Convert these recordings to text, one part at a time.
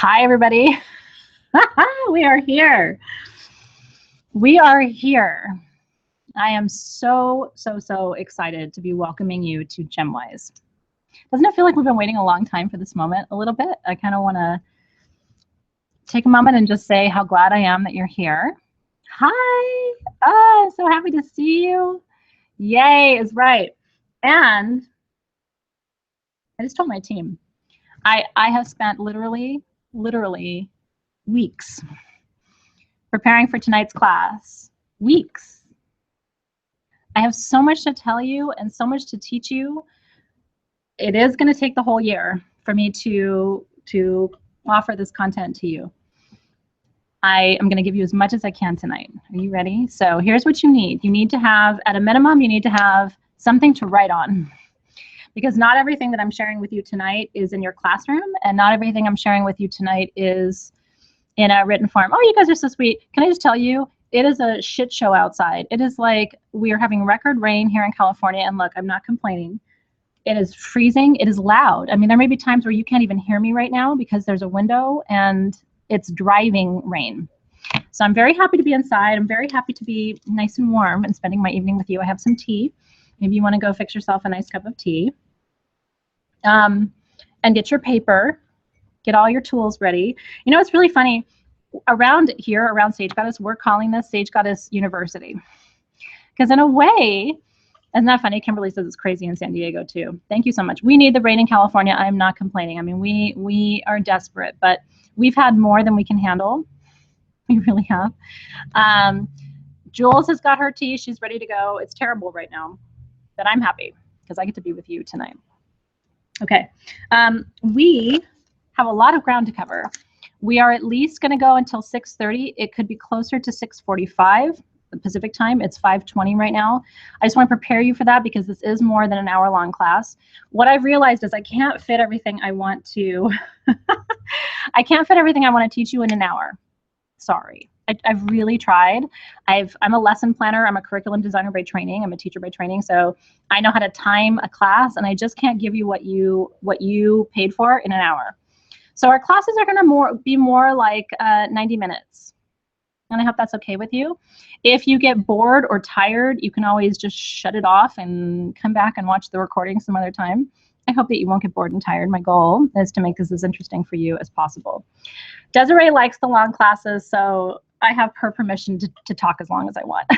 Hi, everybody. We are here. We are here. I am so excited to be welcoming you to GemWise. Doesn't it feel like we've been waiting a long time for this moment a little bit? I kind of want to take a moment and just say how glad I am that you're here. Hi. Oh, so happy to see you. Yay is right. And I just told my team, I have spent literally weeks preparing for tonight's class. Weeks. I have so much to tell you and so much to teach you. It is going to take the whole year for me to offer this content to you. I am going to give you as much as I can tonight. Are you ready? So here's what you need. You need to have, at a minimum, you need to have something to write on. Because not everything that I'm sharing with you tonight is in your classroom, and not everything I'm sharing with you tonight is in a written form. Oh, you guys are so sweet. Can I just tell you, it is a shit show outside. It is like we are having record rain here in California, and look, I'm not complaining. It is freezing. It is loud. I mean, there may be times where you can't even hear me right now because there's a window and it's driving rain. So I'm very happy to be inside. I'm very happy to be nice and warm and spending my evening with you. I have some tea. Maybe you want to go fix yourself a nice cup of tea. And get your paper. Get all your tools ready. You know, it's really funny. Around here, around Sage Goddess, we're calling this Sage Goddess University. Because in a way, isn't that funny? Kimberly says it's crazy in San Diego too. Thank you so much. We need the rain in California. I'm not complaining. I mean, we are desperate, but we've had more than we can handle. We really have. Jules has got her tea. She's ready to go. It's terrible right now, but I'm happy because I get to be with you tonight. Okay. We have a lot of ground to cover. We are at least going to go until 6:30. It could be closer to 6:45 Pacific time. It's 5:20 right now. I just want to prepare you for that because this is more than an hour-long class. What I've realized is I can't fit everything I want to. I can't fit everything I want to teach you in an hour. Sorry. I've really tried. I'm a lesson planner. I'm a curriculum designer by training. I'm a teacher by training. So I know how to time a class, and I just can't give you what you paid for in an hour. So our classes are going to be more like 90 minutes. And I hope that's okay with you. If you get bored or tired, you can always just shut it off and come back and watch the recording some other time. I hope that you won't get bored and tired. My goal is to make this as interesting for you as possible. Desiree likes the long classes, so I have her permission to talk as long as I want.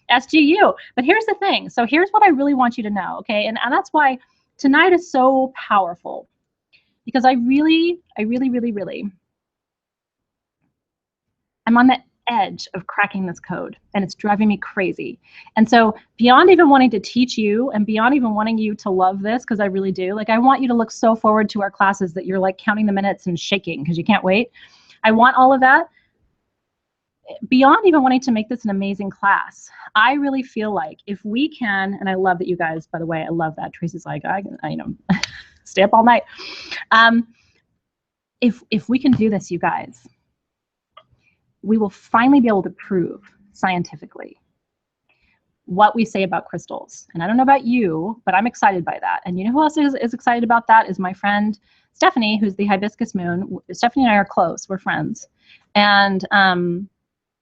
SGU. But here's the thing. So here's what I really want you to know, okay? And that's why tonight is so powerful. Because I really, I'm on the edge of cracking this code, and it's driving me crazy. And so beyond even wanting to teach you and beyond even wanting you to love this, because I really do, like I want you to look so forward to our classes that you're like counting the minutes and shaking because you can't wait. I want all of that. Beyond even wanting to make this an amazing class, I really feel like if we can, and I love that you guys, by the way, I love that. Tracy's like, I you know, stay up all night. If we can do this, you guys, we will finally be able to prove scientifically what we say about crystals. And I don't know about you, but I'm excited by that. And you know who else is excited about that is my friend Stephanie, who's the Hibiscus Moon. Stephanie and I are close. We're friends. And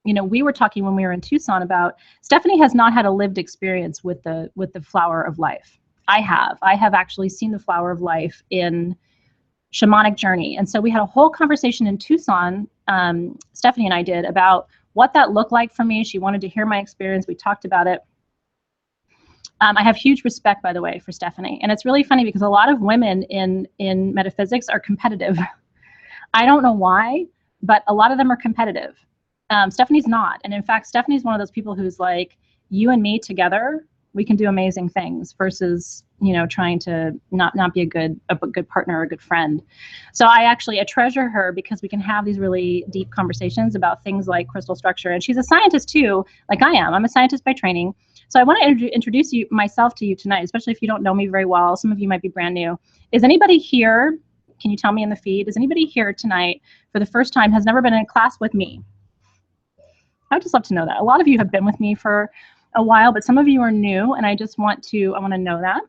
you know, we were talking when we were in Tucson about Stephanie has not had a lived experience with the flower of life. I have actually seen the flower of life in shamanic journey. And so we had a whole conversation in Tucson, Stephanie and I did, about what that looked like for me. She wanted to hear my experience. We talked about it. I have huge respect, by the way, for Stephanie. And it's really funny because a lot of women in metaphysics are competitive. I don't know why, but a lot of them are competitive. Stephanie's not. And in fact, Stephanie's one of those people who's like, you and me together, we can do amazing things versus, you know, trying to not be a good partner or a good friend. So I treasure her because we can have these really deep conversations about things like crystal structure. And she's a scientist too, like I am. I'm a scientist by training. So I want to introduce myself to you tonight, especially if you don't know me very well. Some of you might be brand new. Is anybody here? Can you tell me in the feed? Is anybody here tonight for the first time, has never been in a class with me? I would just love to know that. A lot of you have been with me for a while, but some of you are new, and I want to know that.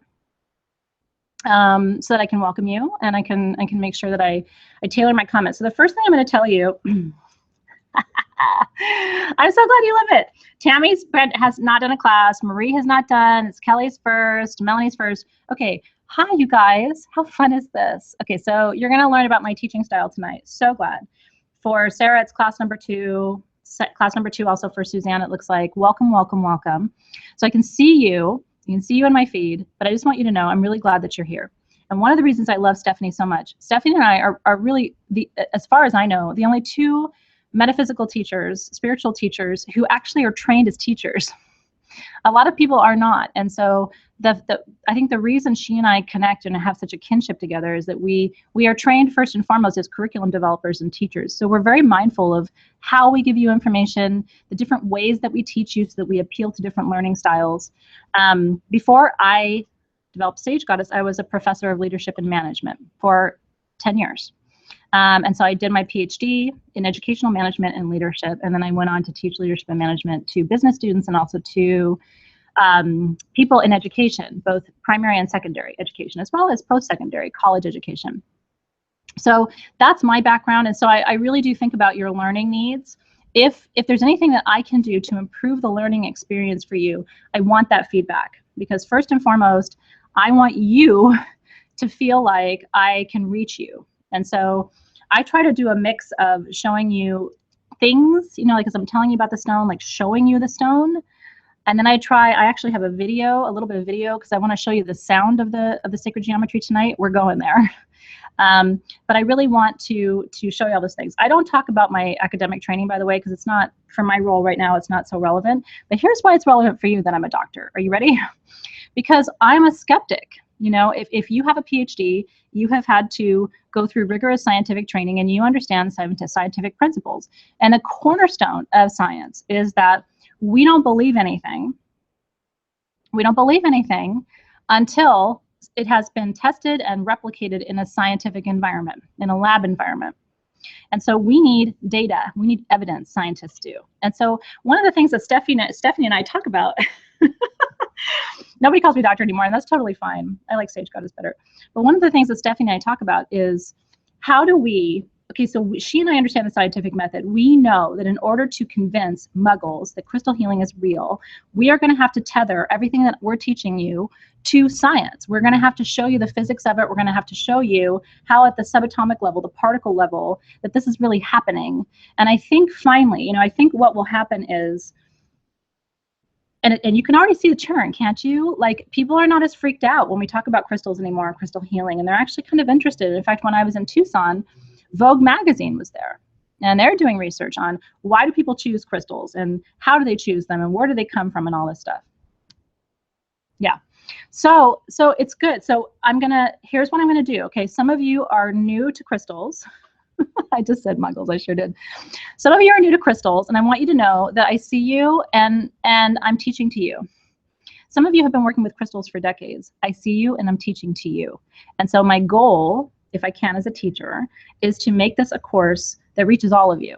so that I can welcome you, and I can make sure that I tailor my comments. So the first thing I'm going to tell you, I'm so glad you love it. Tammy's has not done a class. Marie has not done. It's Kelly's first. Melanie's first. Okay. Hi, you guys. How fun is this? Okay, so you're going to learn about my teaching style tonight. So glad. For Sarah, it's class number 2. Class number 2 also for Suzanne, it looks like. Welcome, welcome, welcome. So I can see you. You can see you in my feed, but I just want you to know I'm really glad that you're here. And one of the reasons I love Stephanie so much, Stephanie and I are really, as far as I know, the only 2 metaphysical teachers, spiritual teachers who actually are trained as teachers. A lot of people are not. And so I think the reason she and I connect and have such a kinship together is that we are trained first and foremost as curriculum developers and teachers. So we're very mindful of how we give you information, the different ways that we teach you so that we appeal to different learning styles. Before I developed Sage Goddess, I was a professor of leadership and management for 10 years. And so I did my PhD in educational management and leadership, and then I went on to teach leadership and management to business students and also to people in education, both primary and secondary education, as well as post-secondary college education. So that's my background, and so I really do think about your learning needs. If there's anything that I can do to improve the learning experience for you, I want that feedback, because first and foremost, I want you to feel like I can reach you. And so I try to do a mix of showing you things, you know, like as I'm telling you about the stone, like showing you the stone. And then I actually have a little bit of video, because I want to show you the sound of the sacred geometry tonight. We're going there. But I really want to show you all those things. I don't talk about my academic training, by the way, because it's not, for my role right now, it's not so relevant. But here's why it's relevant for you, that I'm a doctor. Are you ready? Because I'm a skeptic. You know, if you have a PhD, you have had to go through rigorous scientific training and you understand scientific principles. And the cornerstone of science is that we don't believe anything. We don't believe anything until it has been tested and replicated in a scientific environment, in a lab environment. And so we need data, we need evidence, scientists do. And so one of the things that Stephanie and I talk about, nobody calls me doctor anymore, and that's totally fine. I like Sage Goddess better. But one of the things that Stephanie and I talk about is how do we, so she and I understand the scientific method. We know that in order to convince muggles that crystal healing is real, we are going to have to tether everything that we're teaching you to science. We're going to have to show you the physics of it. We're going to have to show you how at the subatomic level, the particle level, that this is really happening. And I think finally, you know, I think what will happen is, and you can already see the churn, can't you? Like, people are not as freaked out when we talk about crystals anymore, crystal healing, and they're actually kind of interested. In fact, when I was in Tucson, Vogue magazine was there, and they're doing research on why do people choose crystals and how do they choose them and where do they come from and all this stuff. Yeah, so it's good. So here's what I'm gonna do. Okay, some of you are new to crystals. I just said muggles, I sure did. Some of you are new to crystals, and I want you to know that I see you and I'm teaching to you. Some of you have been working with crystals for decades. I see you and I'm teaching to you. And so my goal, if I can as a teacher, is to make this a course that reaches all of you.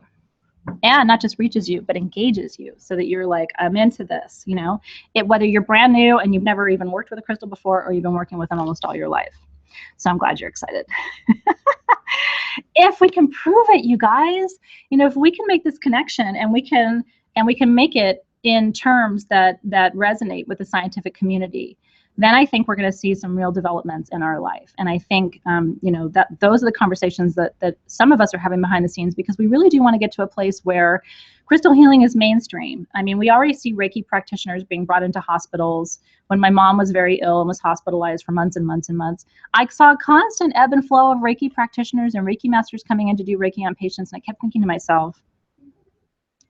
And not just reaches you, but engages you, so that you're like, I'm into this, you know, whether you're brand new and you've never even worked with a crystal before, or you've been working with them almost all your life. So I'm glad you're excited. If we can prove it, you guys, you know, if we can make this connection and we can make it in terms that resonate with the scientific community, then I think we're going to see some real developments in our life. And I think, you know, that those are the conversations that some of us are having behind the scenes, because we really do want to get to a place where crystal healing is mainstream. I mean, we already see Reiki practitioners being brought into hospitals. When my mom was very ill and was hospitalized for months and months and months, I saw a constant ebb and flow of Reiki practitioners and Reiki masters coming in to do Reiki on patients. And I kept thinking to myself,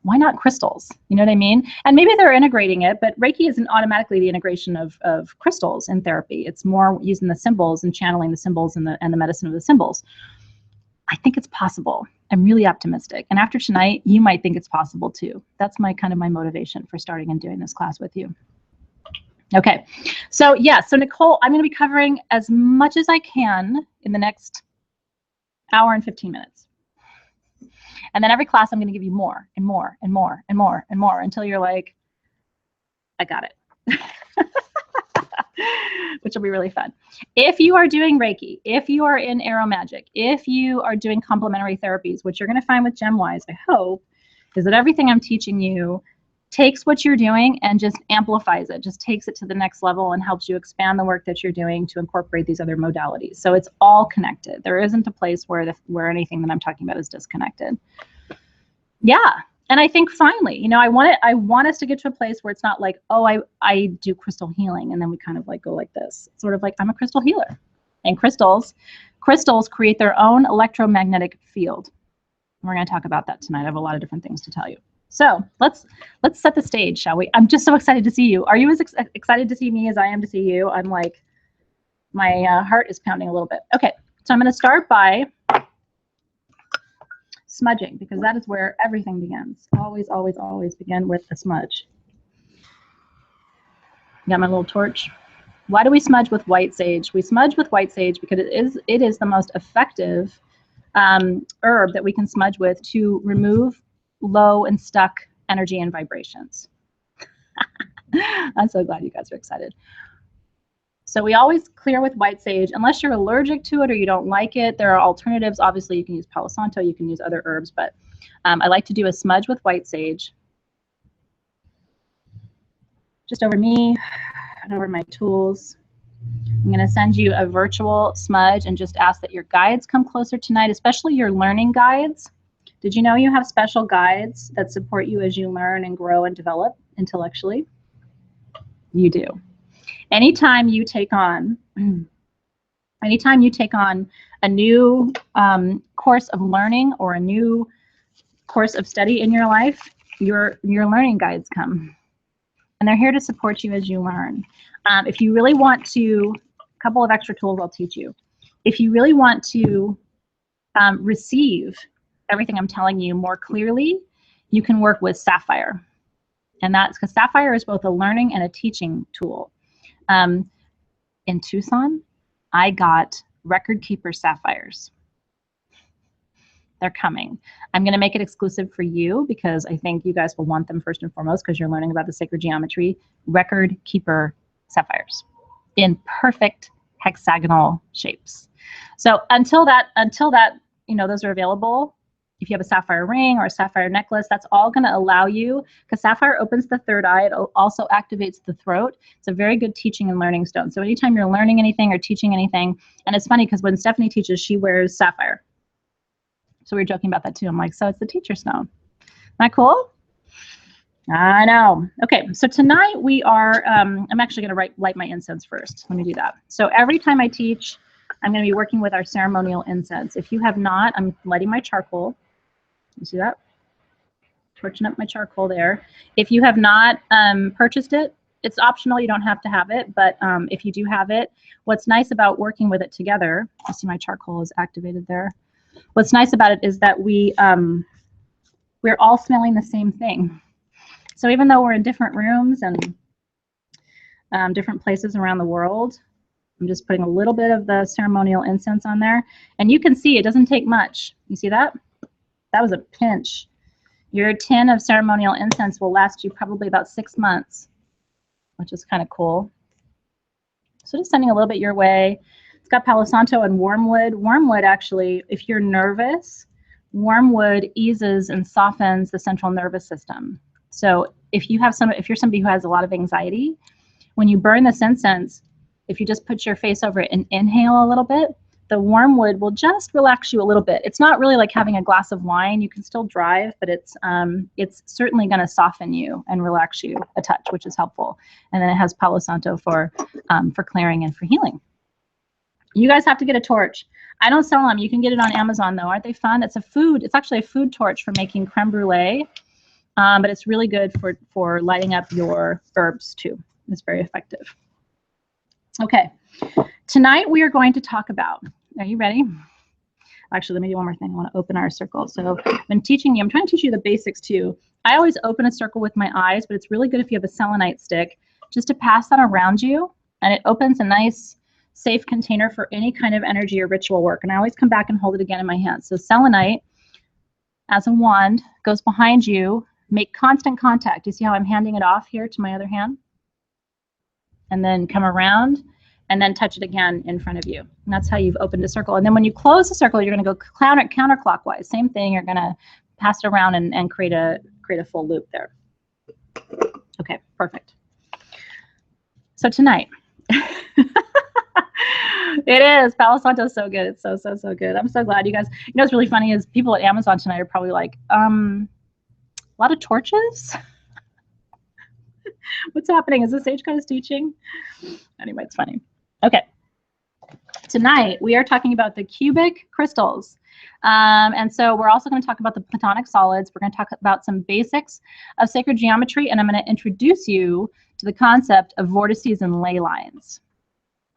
why not crystals? You know what I mean? And maybe they're integrating it, but Reiki isn't automatically the integration of crystals in therapy. It's more using the symbols and channeling the symbols and the medicine of the symbols. I think it's possible. I'm really optimistic. And after tonight, you might think it's possible too. That's my motivation for starting and doing this class with you. Okay, so yeah, so Nicole, I'm going to be covering as much as I can in the next hour and 15 minutes. And then every class, I'm going to give you more and more and more and more and more until you're like, I got it. which will be really fun. If you are doing Reiki, if you are in Aero Magic, if you are doing complementary therapies, what you're going to find with GemWise, I hope, is that everything I'm teaching you takes what you're doing and just amplifies it, just takes it to the next level and helps you expand the work that you're doing to incorporate these other modalities. So it's all connected. There isn't a place where anything that I'm talking about is disconnected. Yeah. And I think finally, you know, I want us to get to a place where it's not like, oh, I do crystal healing, and then we kind of like go like this. It's sort of like, I'm a crystal healer. And crystals create their own electromagnetic field. We're going to talk about that tonight. I have a lot of different things to tell you. So let's set the stage, shall we? I'm just so excited to see you. Are you as excited to see me as I am to see you? I'm like, my heart is pounding a little bit. Okay, so I'm going to start by smudging, because that is where everything begins. Always, always, always begin with a smudge. Got my little torch. Why do we smudge with white sage? We smudge with white sage because it is the most effective herb that we can smudge with to remove low and stuck energy and vibrations. I'm so glad you guys are excited. So we always clear with white sage, unless you're allergic to it or you don't like it. There are alternatives. Obviously, you can use Palo Santo, you can use other herbs, but I like to do a smudge with white sage. Just over me and over my tools. I'm going to send you a virtual smudge and just ask that your guides come closer tonight, especially your learning guides. Did you know you have special guides that support you as you learn and grow and develop intellectually? You do. Anytime you take on a new course of learning or a new course of study in your life, your learning guides come. And they're here to support you as you learn. If you really want to, a couple of extra tools I'll teach you. If you really want to receive everything I'm telling you more clearly, you can work with Sapphire. And that's because Sapphire is both a learning and a teaching tool. In Tucson, I got record keeper sapphires. They're coming. I'm going to make it exclusive for you because I think you guys will want them first and foremost because you're learning about the sacred geometry. Record keeper sapphires in perfect hexagonal shapes. So until that, you know, those are available. If you have a sapphire ring or a sapphire necklace, that's all going to allow you, because sapphire opens the third eye. It also activates the throat. It's a very good teaching and learning stone. So anytime you're learning anything or teaching anything, and it's funny because when Stephanie teaches, she wears sapphire. So we were joking about that too. I'm like, so it's the teacher stone. Isn't that cool? I know. Okay, so tonight we are, I'm actually going to light my incense first. Let me do that. So every time I teach, I'm going to be working with our ceremonial incense. If you have not, I'm lighting my charcoal. You see that? Torching up my charcoal there. If you have not purchased it, it's optional. You don't have to have it. But if you do have it, what's nice about working with it together, you see my charcoal is activated there. What's nice about it is that we're all smelling the same thing. So even though we're in different rooms and different places around the world, I'm just putting a little bit of the ceremonial incense on there. And you can see it doesn't take much. You see that? That was a pinch. Your tin of ceremonial incense will last you probably about 6 months, which is kind of cool. So just sending a little bit your way. It's got Palo Santo and wormwood. Wormwood, actually, if you're nervous, wormwood eases and softens the central nervous system. So if you're somebody who has a lot of anxiety, when you burn this incense, if you just put your face over it and inhale a little bit, the wormwood will just relax you a little bit. It's not really like having a glass of wine. You can still drive, but it's certainly going to soften you and relax you a touch, which is helpful. And then it has Palo Santo for clearing and for healing. You guys have to get a torch. I don't sell them. You can get it on Amazon though. Aren't they fun? It's actually a food torch for making creme brulee, but it's really good for lighting up your herbs too. It's very effective. Okay, tonight we are going to talk about, are you ready? Actually, let me do one more thing. I want to open our circle. So I'm trying to teach you the basics too. I always open a circle with my eyes, but it's really good if you have a selenite stick, just to pass that around you, and it opens a nice, safe container for any kind of energy or ritual work. And I always come back and hold it again in my hands. So selenite, as a wand, goes behind you. Make constant contact. You see how I'm handing it off here to my other hand? and then come around, and then touch it again in front of you. And that's how you've opened a circle. And then when you close the circle, you're going to go counterclockwise. Same thing. You're going to pass it around and create a full loop there. Okay, perfect. So tonight, it is. Palo Santo's so good. It's so good. I'm so glad you guys. You know what's really funny is people at Amazon tonight are probably like, a lot of torches. What's happening? Is the Sage Goddess teaching? Anyway, it's funny. Okay. Tonight we are talking about the cubic crystals. And so we're also going to talk about the platonic solids. We're going to talk about some basics of sacred geometry, and I'm going to introduce you to the concept of vortices and ley lines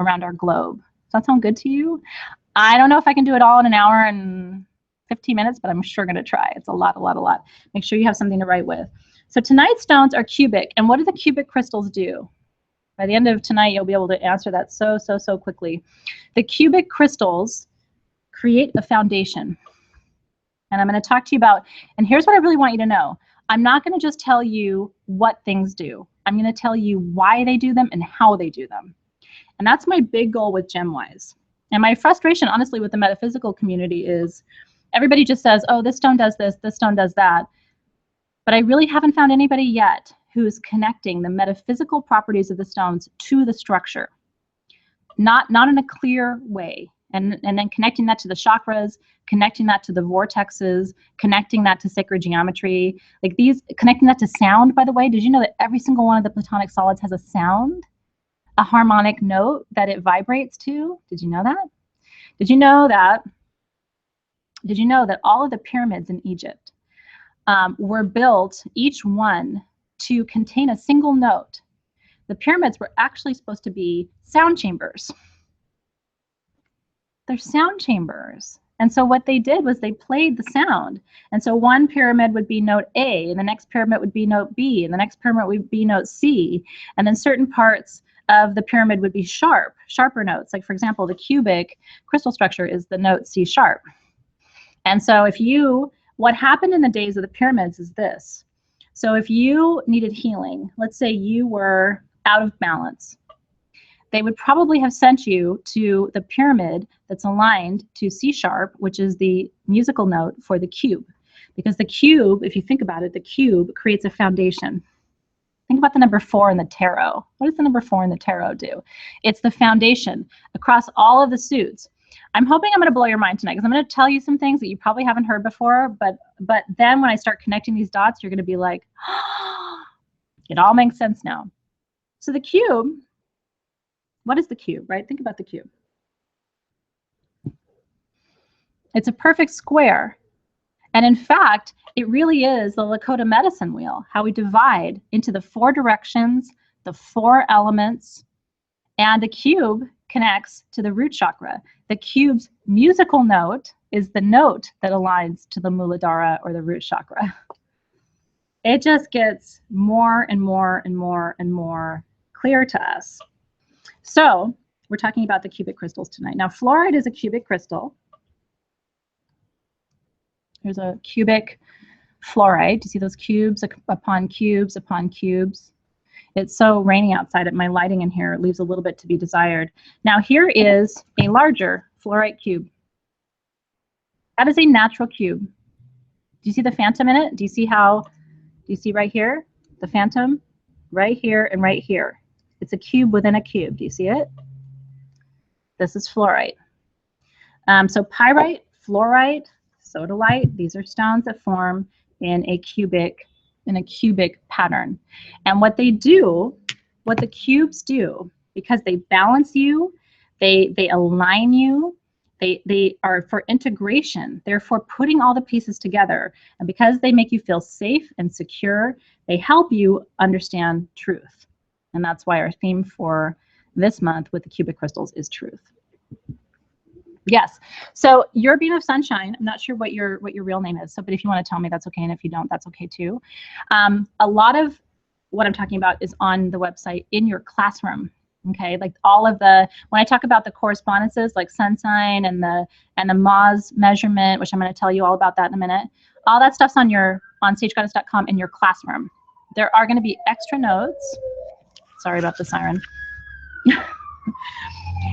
around our globe. Does that sound good to you? I don't know if I can do it all in an hour and 15 minutes, but I'm sure going to try. It's a lot. Make sure you have something to write with. So tonight's stones are cubic. And what do the cubic crystals do? By the end of tonight, you'll be able to answer that so quickly. The cubic crystals create a foundation. And I'm going to talk to you about, and here's what I really want you to know. I'm not going to just tell you what things do. I'm going to tell you why they do them and how they do them. And that's my big goal with GemWise. And my frustration, honestly, with the metaphysical community is everybody just says, oh, this stone does this stone does that. But I really haven't found anybody yet who's connecting the metaphysical properties of the stones to the structure, not in a clear way, and then connecting that to the chakras, connecting that to the vortexes, connecting that to sacred geometry, like these, connecting that to sound. By the way, did you know that every single one of the platonic solids has a sound, a harmonic note that it vibrates to? Did you know that? Did you know that all of the pyramids in Egypt were built, each one, to contain a single note? The pyramids were actually supposed to be sound chambers. They're sound chambers. And so what they did was they played the sound. And so one pyramid would be note A, and the next pyramid would be note B, and the next pyramid would be note C. And then certain parts of the pyramid would be sharper notes. Like, for example, the cubic crystal structure is the note C sharp. And so what happened in the days of the pyramids is this. So if you needed healing, let's say you were out of balance, they would probably have sent you to the pyramid that's aligned to C sharp, which is the musical note for the cube. Because the cube, if you think about it, the cube creates a foundation. Think about the number 4 in the tarot. What does the number 4 in the tarot do? It's the foundation across all of the suits. I'm hoping I'm going to blow your mind tonight because I'm going to tell you some things that you probably haven't heard before, but then when I start connecting these dots, you're going to be like, oh, it all makes sense now. So the cube, what is the cube, right? Think about the cube. It's a perfect square. And in fact, it really is the Lakota medicine wheel, how we divide into the 4 directions, the 4 elements, and the cube connects to the root chakra. The cube's musical note is the note that aligns to the Muladhara or the root chakra. It just gets more and more and more and more clear to us. So we're talking about the cubic crystals tonight. Now, fluorite is a cubic crystal. Here's a cubic fluorite. You see those cubes upon cubes upon cubes? It's so rainy outside. My lighting in here leaves a little bit to be desired. Now here is a larger fluorite cube. That is a natural cube. Do you see the phantom in it? Do you see right here, the phantom? Right here and right here. It's a cube within a cube. Do you see it? This is fluorite. So pyrite, fluorite, sodalite, these are stones that form in a cubic pattern. And what they do, what the cubes do, because they balance you, they align you, they are for integration, they're for putting all the pieces together. And because they make you feel safe and secure, they help you understand truth. And that's why our theme for this month with the cubic crystals is truth. Yes. So your beam of sunshine, I'm not sure what your real name is. So, but if you want to tell me, that's okay. And if you don't, that's okay too. A lot of what I'm talking about is on the website in your classroom. Okay. Like all of when I talk about the correspondences, like sun sign and the Maz measurement, which I'm going to tell you all about that in a minute. All that stuff's on sagegoddess.com in your classroom. There are going to be extra notes. Sorry about the siren.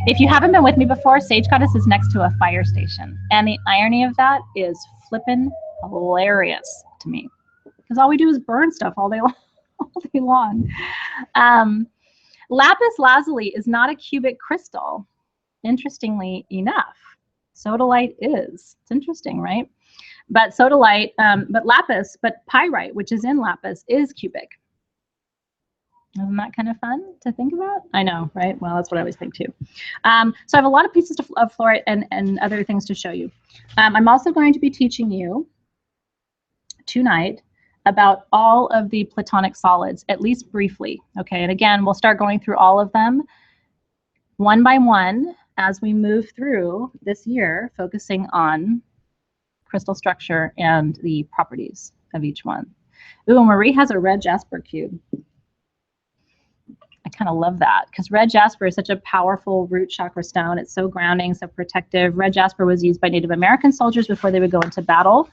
If you haven't been with me before, Sage Goddess is next to a fire station. And the irony of that is flippin' hilarious to me. Because all we do is burn stuff all day long. All day long. Lapis lazuli is not a cubic crystal, interestingly enough. Sodalite is. It's interesting, right? But sodalite, but pyrite, which is in lapis, is cubic. Isn't that kind of fun to think about? I know, right? Well, that's what I always think too. So I have a lot of pieces of fluorite and other things to show you. I'm also going to be teaching you tonight about all of the platonic solids, at least briefly. Okay, and again, we'll start going through all of them one by one as we move through this year, focusing on crystal structure and the properties of each one. Ooh, Marie has a red jasper cube. I kind of love that because red jasper is such a powerful root chakra stone. It's so grounding, so protective. Red jasper was used by Native American soldiers before they would go into battle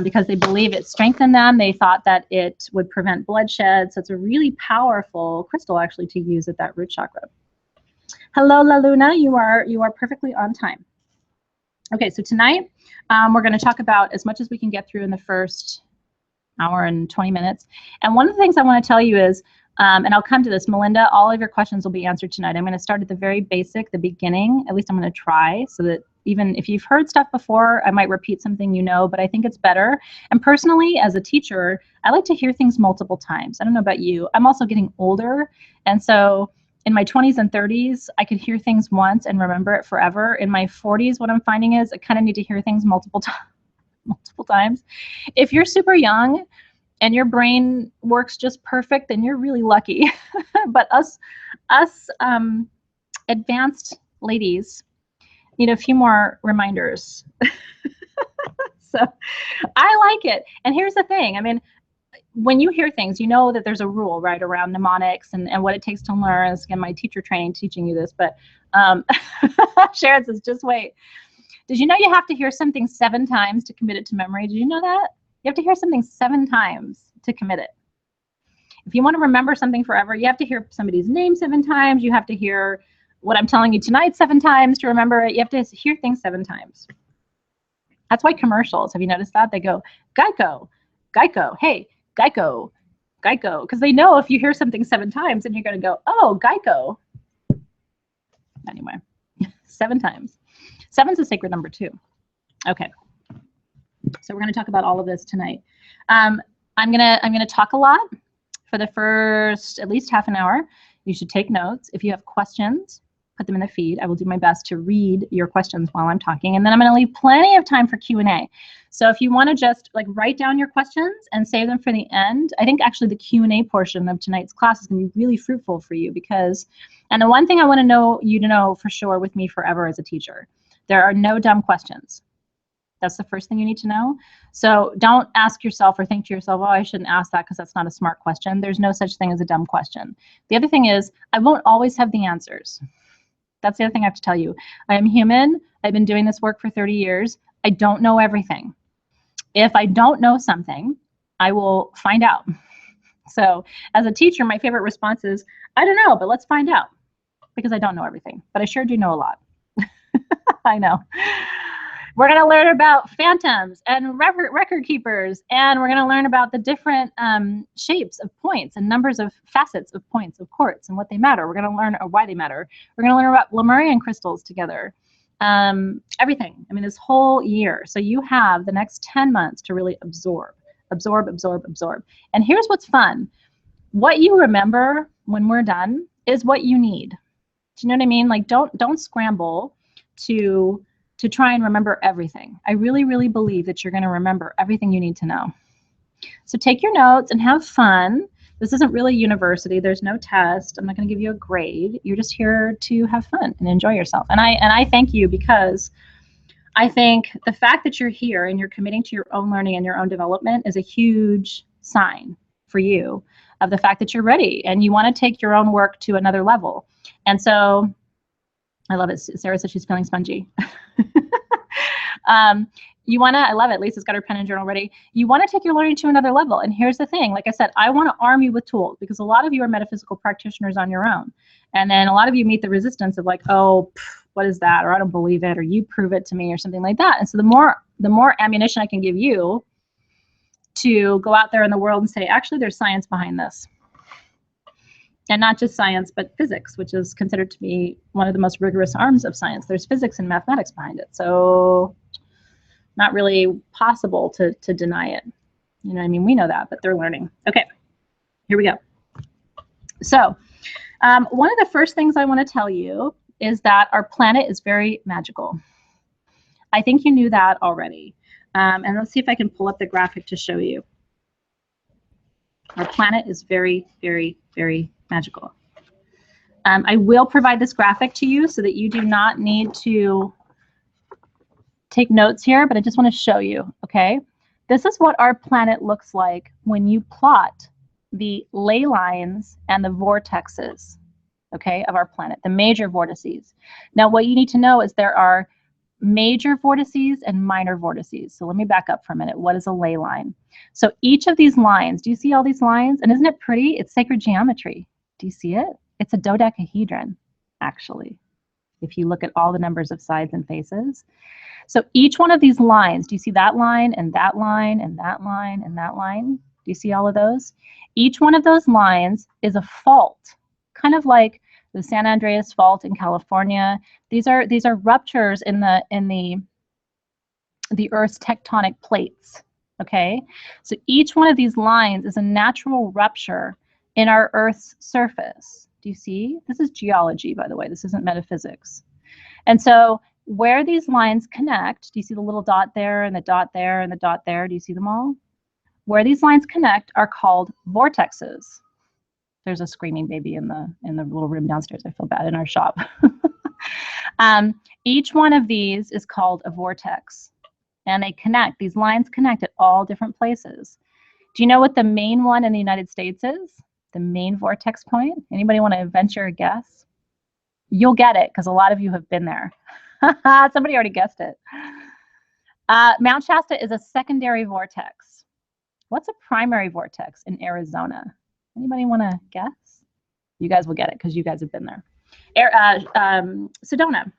because they believe it strengthened them. They thought that it would prevent bloodshed. So it's a really powerful crystal actually to use at that root chakra. Hello, La Luna. You are perfectly on time. Okay, so tonight we're going to talk about as much as we can get through in the first hour and 20 minutes. And one of the things I want to tell you is, and I'll come to this, Melinda, all of your questions will be answered tonight. I'm going to start at the very basic, the beginning. At least I'm going to try so that even if you've heard stuff before, I might repeat something you know, but I think it's better. And personally, as a teacher, I like to hear things multiple times. I don't know about you. I'm also getting older. And so in my 20s and 30s, I could hear things once and remember it forever. In my 40s, what I'm finding is I kind of need to hear things multiple times. If you're super young and your brain works just perfect, then you're really lucky. But us advanced ladies need a few more reminders. So I like it. And here's the thing. I mean, when you hear things, you know that there's a rule, right, around mnemonics and what it takes to learn. It's, again, my teacher training teaching you this. But Sharon says, just wait. Did you know you have to hear something 7 times to commit it to memory? Did you know that? You have to hear something 7 times to commit it. If you want to remember something forever, you have to hear somebody's name 7 times. You have to hear what I'm telling you tonight 7 times to remember it. You have to hear things 7 times. That's why commercials, have you noticed that? They go, Geico, Geico, hey, Geico, Geico. Because they know if you hear something 7 times, then you're going to go, oh, Geico. Anyway, 7 times. 7's a sacred number too. Okay. So we're going to talk about all of this tonight. I'm gonna talk a lot for the first at least half an hour. You should take notes. If you have questions, put them in the feed. I will do my best to read your questions while I'm talking, and then I'm going to leave plenty of time for Q&A. So if you want to just like write down your questions and save them for the end, I think actually the Q&A portion of tonight's class is going to be really fruitful for you because, and the one thing I want you to know for sure with me forever as a teacher, there are no dumb questions. That's the first thing you need to know. So don't ask yourself or think to yourself, oh, I shouldn't ask that because that's not a smart question. There's no such thing as a dumb question. The other thing is I won't always have the answers. That's the other thing I have to tell you. I am human. I've been doing this work for 30 years. I don't know everything. If I don't know something, I will find out. So as a teacher, my favorite response is, I don't know, but let's find out because I don't know everything, but I sure do know a lot. I know. We're going to learn about phantoms and record keepers, and we're going to learn about the different shapes of points and numbers of facets of points of quartz and what they matter. We're going to learn why they matter. We're going to learn about Lemurian crystals together. Everything. I mean, this whole year. So you have the next 10 months to really absorb. And here's what's fun. What you remember when we're done is what you need. Do you know what I mean? Like, don't scramble to try and remember everything. I really, really believe that you're going to remember everything you need to know. So take your notes and have fun. This isn't really university. There's no test. I'm not going to give you a grade. You're just here to have fun and enjoy yourself. And I thank you because I think the fact that you're here and you're committing to your own learning and your own development is a huge sign for you of the fact that you're ready and you want to take your own work to another level. And so I love it. Sarah said she's feeling spongy. I love it. Lisa's got her pen and journal ready. You want to take your learning to another level. And here's the thing, like I said, I want to arm you with tools because a lot of you are metaphysical practitioners on your own. And then a lot of you meet the resistance of like, oh, what is that? Or I don't believe it, or you prove it to me, or something like that. And so the more ammunition I can give you to go out there in the world and say, actually, there's science behind this. And not just science, but physics, which is considered to be one of the most rigorous arms of science. There's physics and mathematics behind it. So not really possible to deny it. You know what I mean? We know that, but they're learning. Okay, here we go. So one of the first things I want to tell you is that our planet is very magical. I think you knew that already. And let's see if I can pull up the graphic to show you. Our planet is very, very, very magical. I will provide this graphic to you so that you do not need to take notes here, but I just want to show you, okay? This is what our planet looks like when you plot the ley lines and the vortexes, okay, of our planet, the major vortices. Now, what you need to know is there are major vortices and minor vortices. So let me back up for a minute. What is a ley line? So each of these lines, do you see all these lines? And isn't it pretty? It's sacred geometry. Do you see it? It's a dodecahedron, actually, if you look at all the numbers of sides and faces. So each one of these lines, do you see that line and that line and that line and that line? Do you see all of those? Each one of those lines is a fault, kind of like the San Andreas Fault in California. These are ruptures in the Earth's tectonic plates. Okay, so each one of these lines is a natural rupture in our Earth's surface. Do you see? This is geology, by the way. This isn't metaphysics. And so where these lines connect, do you see the little dot there and the dot there and the dot there? Do you see them all? Where these lines connect are called vortexes. There's a screaming baby in the little room downstairs. I feel bad, in our shop. Each one of these is called a vortex, and they connect. These lines connect at all different places. Do you know what the main one in the United States is? The main vortex point? Anybody want to venture a guess? You'll get it because a lot of you have been there. Somebody already guessed it. Mount Shasta is a secondary vortex. What's a primary vortex in Arizona? Anybody want to guess? You guys will get it because you guys have been there. Sedona.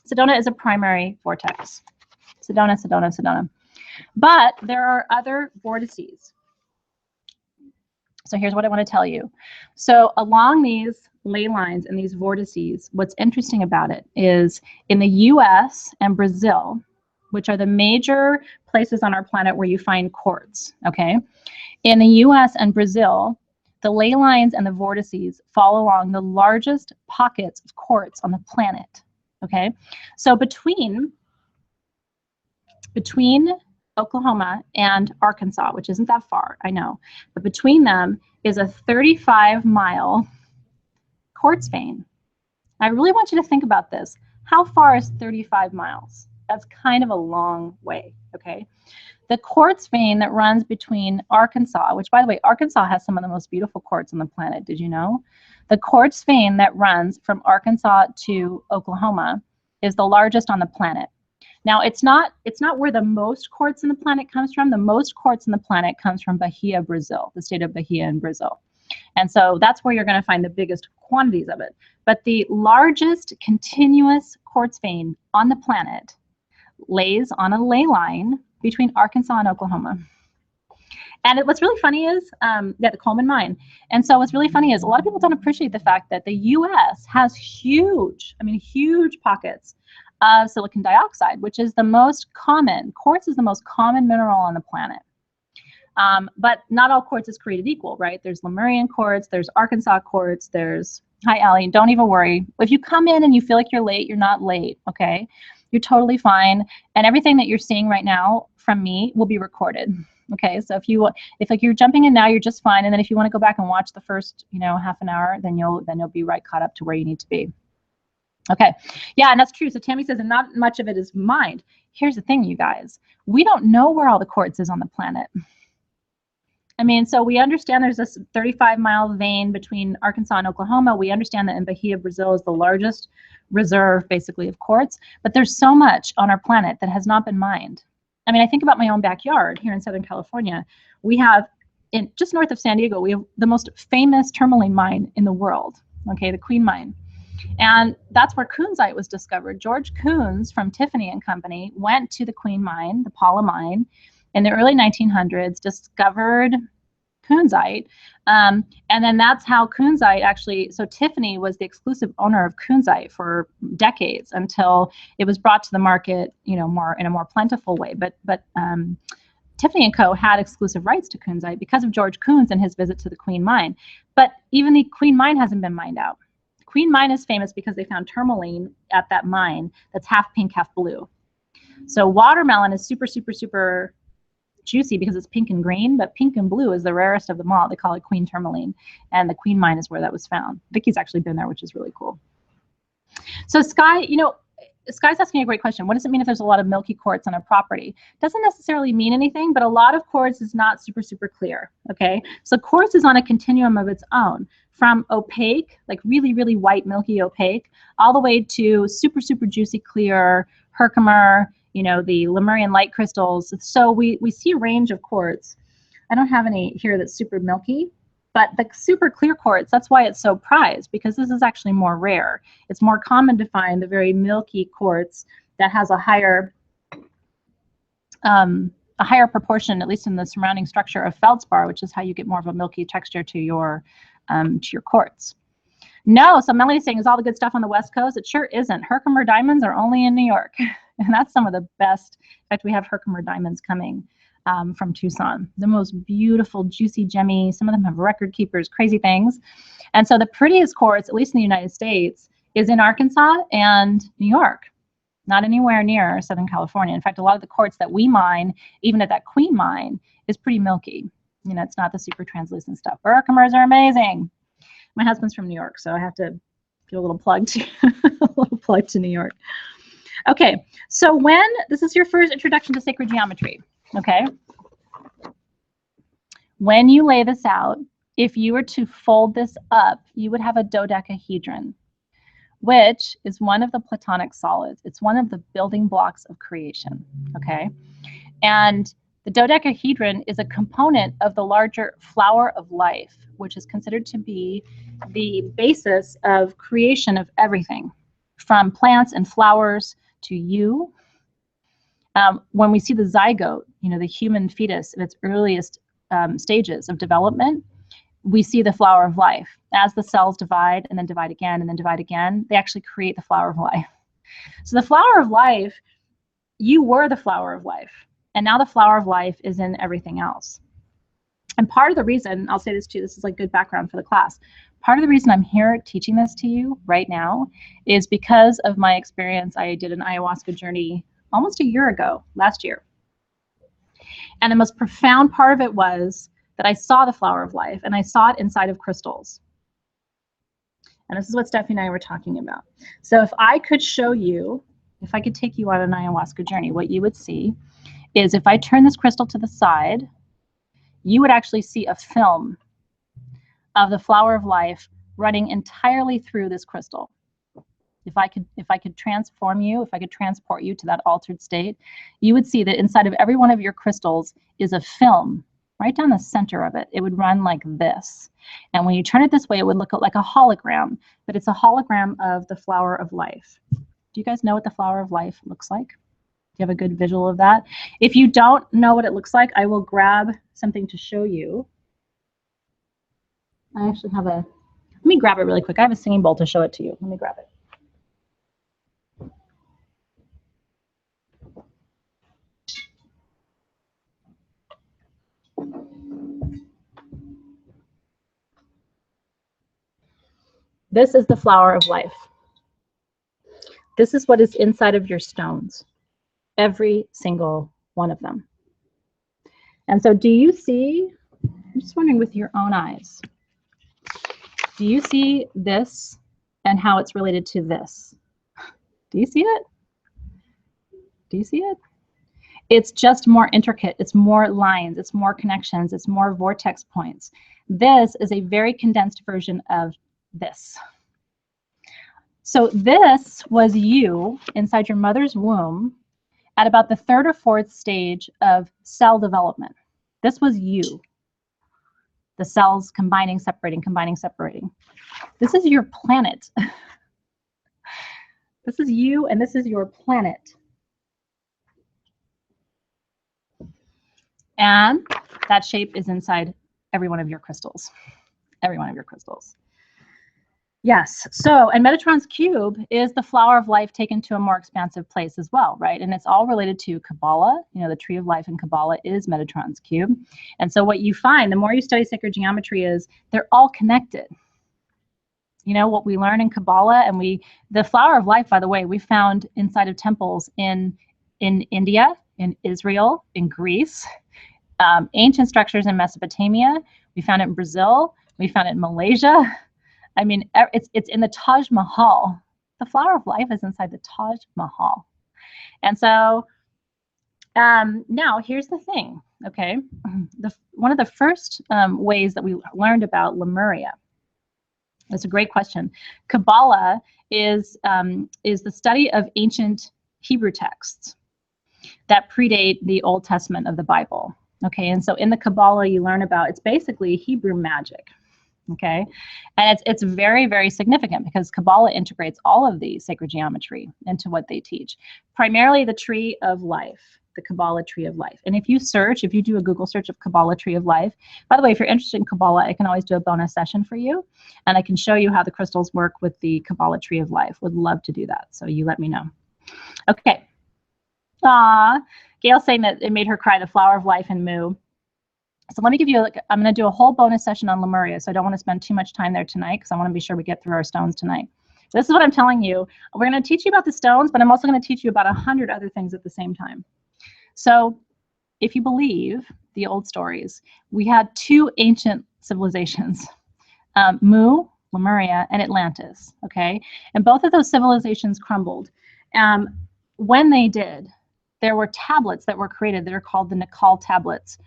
Sedona is a primary vortex. Sedona, Sedona, Sedona. But there are other vortices. So here's what I want to tell you. So along these ley lines and these vortices, what's interesting about it is in the US and Brazil, which are the major places on our planet where you find quartz, okay? In the US and Brazil, the ley lines and the vortices fall along the largest pockets of quartz on the planet, okay? So between Oklahoma and Arkansas, which isn't that far, I know, but between them is a 35-mile quartz vein. I really want you to think about this. How far is 35 miles? That's kind of a long way, okay? The quartz vein that runs between Arkansas, which, by the way, Arkansas has some of the most beautiful quartz on the planet. Did you know? The quartz vein that runs from Arkansas to Oklahoma is the largest on the planet. Now, it's not where the most quartz in the planet comes from. The most quartz in the planet comes from Bahia, Brazil, the state of Bahia in Brazil. And so that's where you're going to find the biggest quantities of it. But the largest continuous quartz vein on the planet lays on a ley line between Arkansas and Oklahoma. And what's really funny is, the Coleman Mine. And so what's really funny is a lot of people don't appreciate the fact that the US has huge pockets of silicon dioxide, which is the most common. Quartz is the most common mineral on the planet. But not all quartz is created equal, right? There's Lemurian quartz, there's Arkansas quartz, there's, hi Allie, don't even worry. If you come in and you feel like you're late, you're not late, okay? You're totally fine. And everything that you're seeing right now from me will be recorded. Okay, so if like you're jumping in now, you're just fine. And then if you want to go back and watch the first, half an hour, then you'll be right caught up to where you need to be. Okay, yeah, and that's true. So Tammy says, and not much of it is mined. Here's the thing, you guys. We don't know where all the quartz is on the planet. I mean, so we understand there's this 35-mile vein between Arkansas and Oklahoma. We understand that in Bahia, Brazil is the largest reserve, basically, of quartz. But there's so much on our planet that has not been mined. I mean, I think about my own backyard here in Southern California. We have, just north of San Diego, we have the most famous tourmaline mine in the world, okay, the Queen Mine. And that's where kunzite was discovered. George Kunz from Tiffany and Company went to the Queen Mine, the Paula Mine, in the early 1900s, discovered kunzite. And then that's how kunzite actually, so Tiffany was the exclusive owner of kunzite for decades until it was brought to the market, you know, more in a more plentiful way. But Tiffany & Co. had exclusive rights to kunzite because of George Kunz and his visit to the Queen Mine. But even the Queen Mine hasn't been mined out. Queen Mine is famous because they found tourmaline at that mine that's half pink, half blue. So watermelon is super, super, super juicy because it's pink and green, but pink and blue is the rarest of them all. They call it Queen Tourmaline, and the Queen Mine is where that was found. Vicky's actually been there, which is really cool. So Sky, you know, Sky's asking a great question. What does it mean if there's a lot of milky quartz on a property? Doesn't necessarily mean anything, but a lot of quartz is not super, super clear, okay? So quartz is on a continuum of its own, from opaque, like really, really white, milky opaque, all the way to super, super juicy, clear, Herkimer, you know, the Lemurian light crystals. So we see a range of quartz. I don't have any here that's super milky, but the super clear quartz, that's why it's so prized, because this is actually more rare. It's more common to find the very milky quartz that has a higher proportion, at least in the surrounding structure, of feldspar, which is how you get more of a milky texture to your quartz. No, so Melanie's saying, is all the good stuff on the West Coast? It sure isn't. Herkimer diamonds are only in New York. And that's some of the best. In fact, we have Herkimer diamonds coming from Tucson. The most beautiful, juicy, gemmy. Some of them have record keepers, crazy things. And so the prettiest quartz, at least in the United States, is in Arkansas and New York, not anywhere near Southern California. In fact, a lot of the quartz that we mine, even at that Queen Mine, is pretty milky. You know, it's not the super translucent stuff. Herkimers are amazing. My husband's from New York, so I have to give a little plug to New York. Okay, so when this is your first introduction to sacred geometry, okay? When you lay this out, if you were to fold this up, you would have a dodecahedron, which is one of the Platonic solids. It's one of the building blocks of creation, okay? And the dodecahedron is a component of the larger flower of life, which is considered to be the basis of creation of everything, from plants and flowers to you. When we see the zygote, you know, the human fetus in its earliest stages of development, we see the flower of life. As the cells divide and then divide again and then divide again, they actually create the flower of life. So the flower of life, you were the flower of life. And now the flower of life is in everything else. And part of the reason, I'll say this too, this is like good background for the class. Part of the reason I'm here teaching this to you right now is because of my experience. I did an ayahuasca journey almost a year ago, last year. And the most profound part of it was that I saw the flower of life, and I saw it inside of crystals. And this is what Stephanie and I were talking about. So if I could show you, if I could take you on an ayahuasca journey, what you would see is if I turn this crystal to the side, you would actually see a film of the flower of life running entirely through this crystal. If I could transform you, if I could transport you to that altered state, you would see that inside of every one of your crystals is a film right down the center of it. It would run like this. And when you turn it this way, it would look like a hologram, but it's a hologram of the flower of life. Do you guys know what the flower of life looks like? Do you have a good visual of that? If you don't know what it looks like, I will grab something to show you. I actually have let me grab it really quick. I have a singing bowl to show it to you. Let me grab it. This is the flower of life. This is what is inside of your stones, every single one of them. And so do you see, I'm just wondering with your own eyes, do you see this and how it's related to this? Do you see it? Do you see it? It's just more intricate. It's more lines. It's more connections. It's more vortex points. This is a very condensed version of this. So this was you inside your mother's womb at about the 3rd or 4th stage of cell development. This was you. The cells combining, separating, combining, separating. This is your planet. This is you, and this is your planet. And that shape is inside every one of your crystals. Every one of your crystals. Yes, so, and Metatron's cube is the flower of life taken to a more expansive place as well, right? And it's all related to Kabbalah. You know, the tree of life in Kabbalah is Metatron's cube. And so what you find, the more you study sacred geometry, is they're all connected. You know, what we learn in Kabbalah, and the flower of life, by the way, we found inside of temples in India, in Israel, in Greece, ancient structures in Mesopotamia. We found it in Brazil. We found it in Malaysia. I mean, it's in the Taj Mahal. The flower of life is inside the Taj Mahal. And so now here's the thing, okay? One of the first ways that we learned about Lemuria. That's a great question. Kabbalah is the study of ancient Hebrew texts that predate the Old Testament of the Bible. Okay, and so in the Kabbalah you learn about, it's basically Hebrew magic. Okay, and it's very, very significant because Kabbalah integrates all of the sacred geometry into what they teach. Primarily the tree of life, the Kabbalah tree of life. And if you do a Google search of Kabbalah tree of life, by the way, if you're interested in Kabbalah, I can always do a bonus session for you, and I can show you how the crystals work with the Kabbalah tree of life. Would love to do that, so you let me know. Okay. Gail's saying that it made her cry, the flower of life in Mu. So let me give you, I'm going to do a whole bonus session on Lemuria, so I don't want to spend too much time there tonight because I want to be sure we get through our stones tonight. So this is what I'm telling you. We're going to teach you about the stones, but I'm also going to teach you about 100 other things at the same time. So if you believe the old stories, we had 2 ancient civilizations, Mu, Lemuria, and Atlantis, okay? And both of those civilizations crumbled. When they did, there were tablets that were created that are called the Nikal tablets.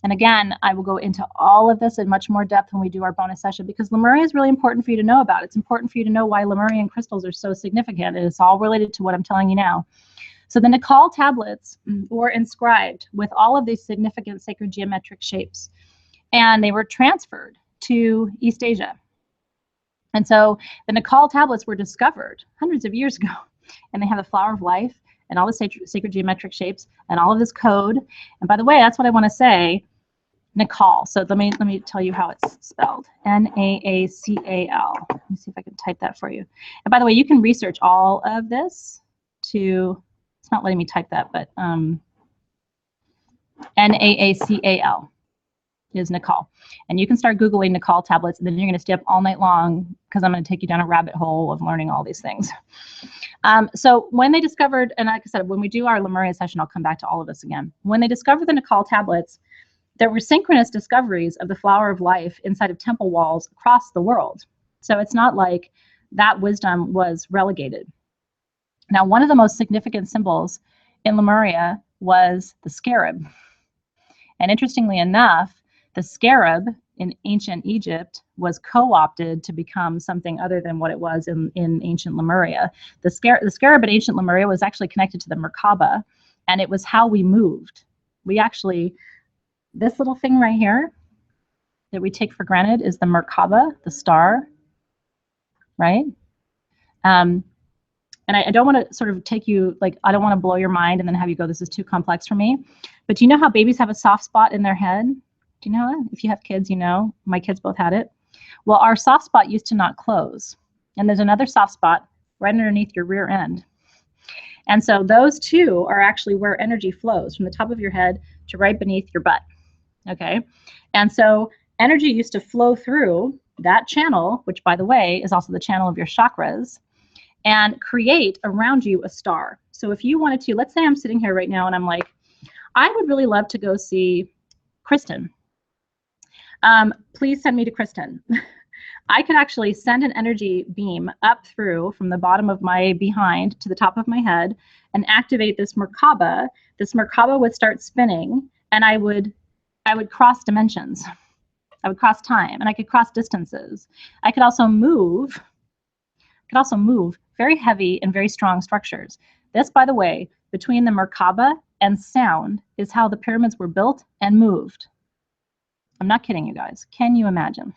And again, I will go into all of this in much more depth when we do our bonus session, because Lemuria is really important for you to know about. It's important for you to know why Lemurian crystals are so significant, and it's all related to what I'm telling you now. So the Nikal tablets were inscribed with all of these significant sacred geometric shapes, and they were transferred to East Asia. And so the Nikal tablets were discovered hundreds of years ago, and they have the flower of life and all the sacred geometric shapes and all of this code. And by the way, that's what I want to say, Nikal. So let me tell you how it's spelled. N-A-A-C-A-L. Let me see if I can type that for you. And by the way, you can research all of this to, it's not letting me type that, but N-A-A-C-A-L is Nikal. And you can start Googling Nikal tablets, and then you're going to stay up all night long because I'm going to take you down a rabbit hole of learning all these things. So when they discovered, and like I said, when we do our Lemuria session, I'll come back to all of this again. When they discovered the Nikal tablets, there were synchronous discoveries of the flower of life inside of temple walls across the world. So it's not like that wisdom was relegated. Now, one of the most significant symbols in Lemuria was the scarab. And interestingly enough, the scarab in ancient Egypt was co-opted to become something other than what it was in ancient Lemuria. The scarab in ancient Lemuria was actually connected to the Merkaba, and it was how we moved. We actually, this little thing right here that we take for granted is the Merkaba, the star, right? And I don't want to sort of take you, like, I don't want to blow your mind and then have you go, this is too complex for me. But do you know how babies have a soft spot in their head? Do you know that? If you have kids, you know. My kids both had it. Well, our soft spot used to not close. And there's another soft spot right underneath your rear end. And so those two are actually where energy flows, from the top of your head to right beneath your butt. Okay? And so energy used to flow through that channel, which, by the way, is also the channel of your chakras, and create around you a star. So if you wanted to, let's say I'm sitting here right now and I'm like, I would really love to go see Kristen. Please send me to Kristen. I could actually send an energy beam up through from the bottom of my behind to the top of my head and activate this Merkaba. This Merkaba would start spinning, and I would cross dimensions. I would cross time, and I could cross distances. I could also move very heavy and very strong structures. This, by the way, between the Merkaba and sound is how the pyramids were built and moved. I'm not kidding you guys. Can you imagine?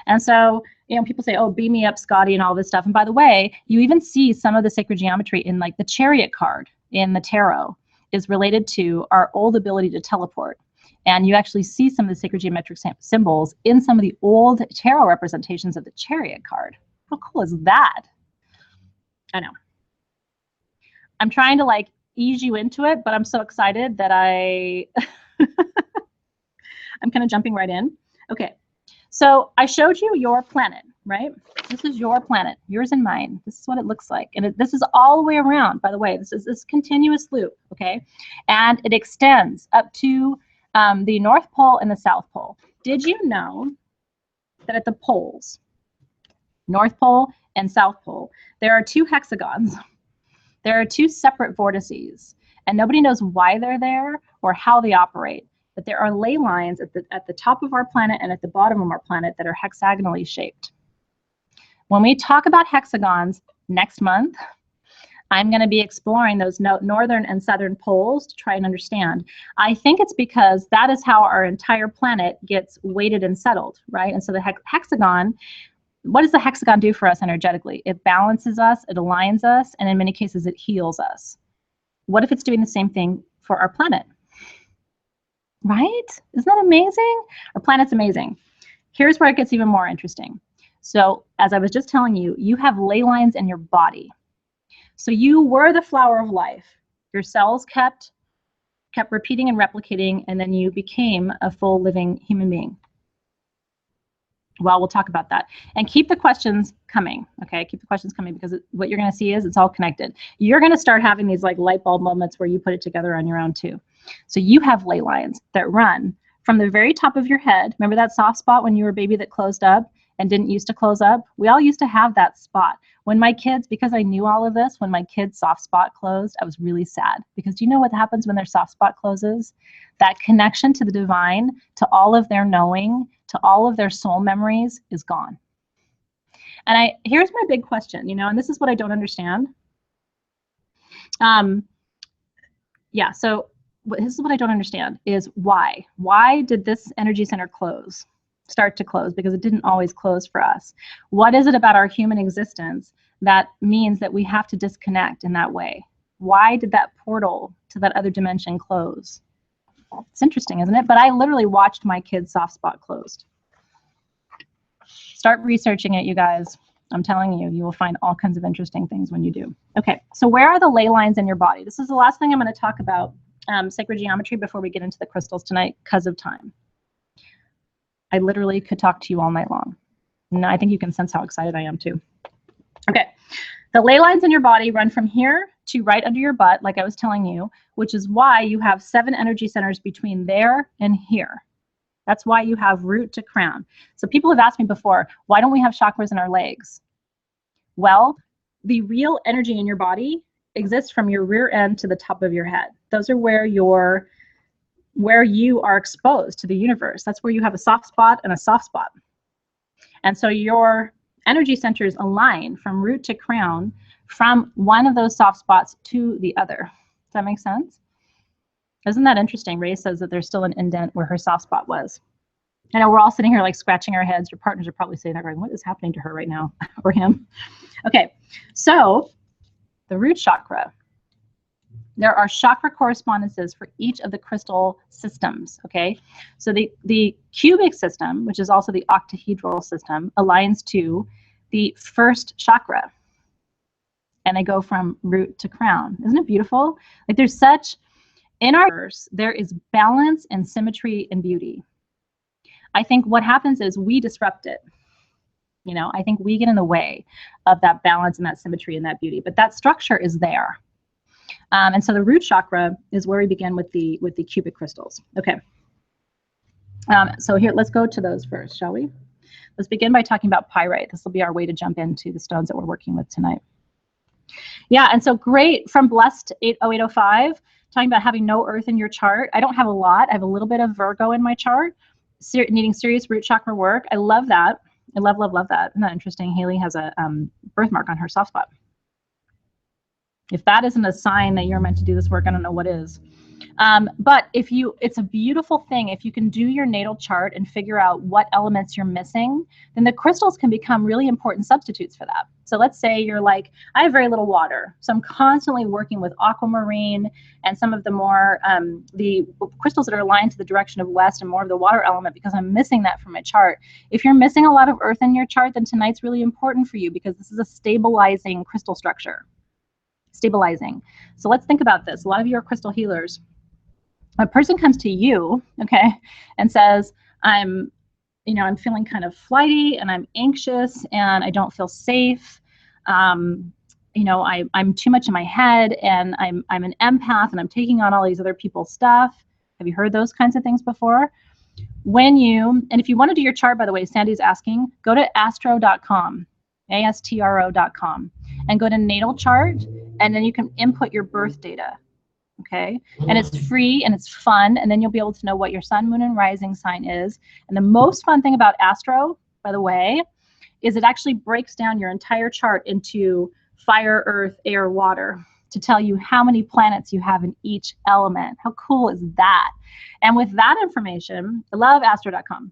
And so, you know, people say, oh, beam me up, Scotty, and all this stuff. And by the way, you even see some of the sacred geometry in like the chariot card in the tarot is related to our old ability to teleport. And you actually see some of the sacred geometric symbols in some of the old tarot representations of the chariot card. How cool is that? I know. I'm trying to like ease you into it, but I'm so excited that I'm kind of jumping right in. Okay. So I showed you your planet, right? This is your planet, yours and mine. This is what it looks like. And this is all the way around, by the way. This is this continuous loop, okay? And it extends up to the North Pole and the South Pole. Did you know that at the poles, North Pole and South Pole, there are two hexagons. There are two separate vortices, and nobody knows why they're there or how they operate. But there are ley lines at the top of our planet and at the bottom of our planet that are hexagonally shaped. When we talk about hexagons next month, I'm going to be exploring those northern and southern poles to try and understand. I think it's because that is how our entire planet gets weighted and settled, right? And so the hexagon, what does the hexagon do for us energetically? It balances us, it aligns us, and in many cases it heals us. What if it's doing the same thing for our planet? Right? Isn't that amazing? Our planet's amazing. Here's where it gets even more interesting. So as I was just telling you, you have ley lines in your body. So you were the flower of life. Your cells kept repeating and replicating, and then you became a full living human being. Well, we'll talk about that. And keep the questions coming, okay? Keep the questions coming, because what you're going to see is it's all connected. You're going to start having these like light bulb moments where you put it together on your own too. So you have ley lines that run from the very top of your head. Remember that soft spot when you were a baby that closed up and didn't used to close up? We all used to have that spot. When my kids, because I knew all of this, when my kids' soft spot closed, I was really sad. Because do you know what happens when their soft spot closes? That connection to the divine, to all of their knowing, to all of their soul memories is gone. And here's my big question, you know, and this is what I don't understand. Yeah, so this is what I don't understand is why. Why did this energy center start to close? Because it didn't always close for us. What is it about our human existence that means that we have to disconnect in that way? Why did that portal to that other dimension close? It's interesting, isn't it? But I literally watched my kid's soft spot closed. Start researching it, you guys. I'm telling you, you will find all kinds of interesting things when you do. Okay, so where are the ley lines in your body? This is the last thing I'm going to talk about, sacred geometry, before we get into the crystals tonight because of time. I literally could talk to you all night long. And I think you can sense how excited I am too. Okay, the ley lines in your body run from here to right under your butt, like I was telling you, which is why you have 7 energy centers between there and here. That's why you have root to crown. So people have asked me before, why don't we have chakras in our legs? Well, the real energy in your body exists from your rear end to the top of your head. Those are where you are exposed to the universe. That's where you have a soft spot and a soft spot. And so your energy centers align from root to crown, from one of those soft spots to the other. Does that make sense? Isn't that interesting? Ray says that there's still an indent where her soft spot was. I know we're all sitting here like scratching our heads. Your partners are probably saying that, going, what is happening to her right now, or him? Okay, so the root chakra. There are chakra correspondences for each of the crystal systems, okay? So the cubic system, which is also the octahedral system, aligns to the first chakra. And they go from root to crown. Isn't it beautiful? Like there's such, in our universe, there is balance and symmetry and beauty. I think what happens is we disrupt it. You know, I think we get in the way of that balance and that symmetry and that beauty, but that structure is there. And so the root chakra is where we begin with the cubic crystals. Okay. So here, let's go to those first, shall we? Let's begin by talking about pyrite. This will be our way to jump into the stones that we're working with tonight. Yeah, and so great from Blessed 0805, talking about having no earth in your chart. I don't have a lot. I have a little bit of Virgo in my chart, needing serious root chakra work. I love that. I love, love, love that. Isn't that interesting? Haley has a birthmark on her soft spot. If that isn't a sign that you're meant to do this work, I don't know what is. But it's a beautiful thing. If you can do your natal chart and figure out what elements you're missing, then the crystals can become really important substitutes for that. So let's say you're like, I have very little water, so I'm constantly working with aquamarine and some of the more, the crystals that are aligned to the direction of west and more of the water element, because I'm missing that from my chart. If you're missing a lot of earth in your chart, then tonight's really important for you, because this is a stabilizing crystal structure. Stabilizing. So let's think about this. A lot of you are crystal healers. A person comes to you, okay, and says, I'm feeling kind of flighty and I'm anxious and I don't feel safe. I'm too much in my head and I'm an empath and I'm taking on all these other people's stuff. Have you heard those kinds of things before? And if you want to do your chart, by the way, Sandy's asking, go to astro.com, astro.com, and go to natal chart, and then you can input your birth data. Okay, and it's free and it's fun, and then you'll be able to know what your sun, moon, and rising sign is. And the most fun thing about Astro, by the way, is it actually breaks down your entire chart into fire, earth, air, water, to tell you how many planets you have in each element. How cool is that? And with that information, I love astro.com.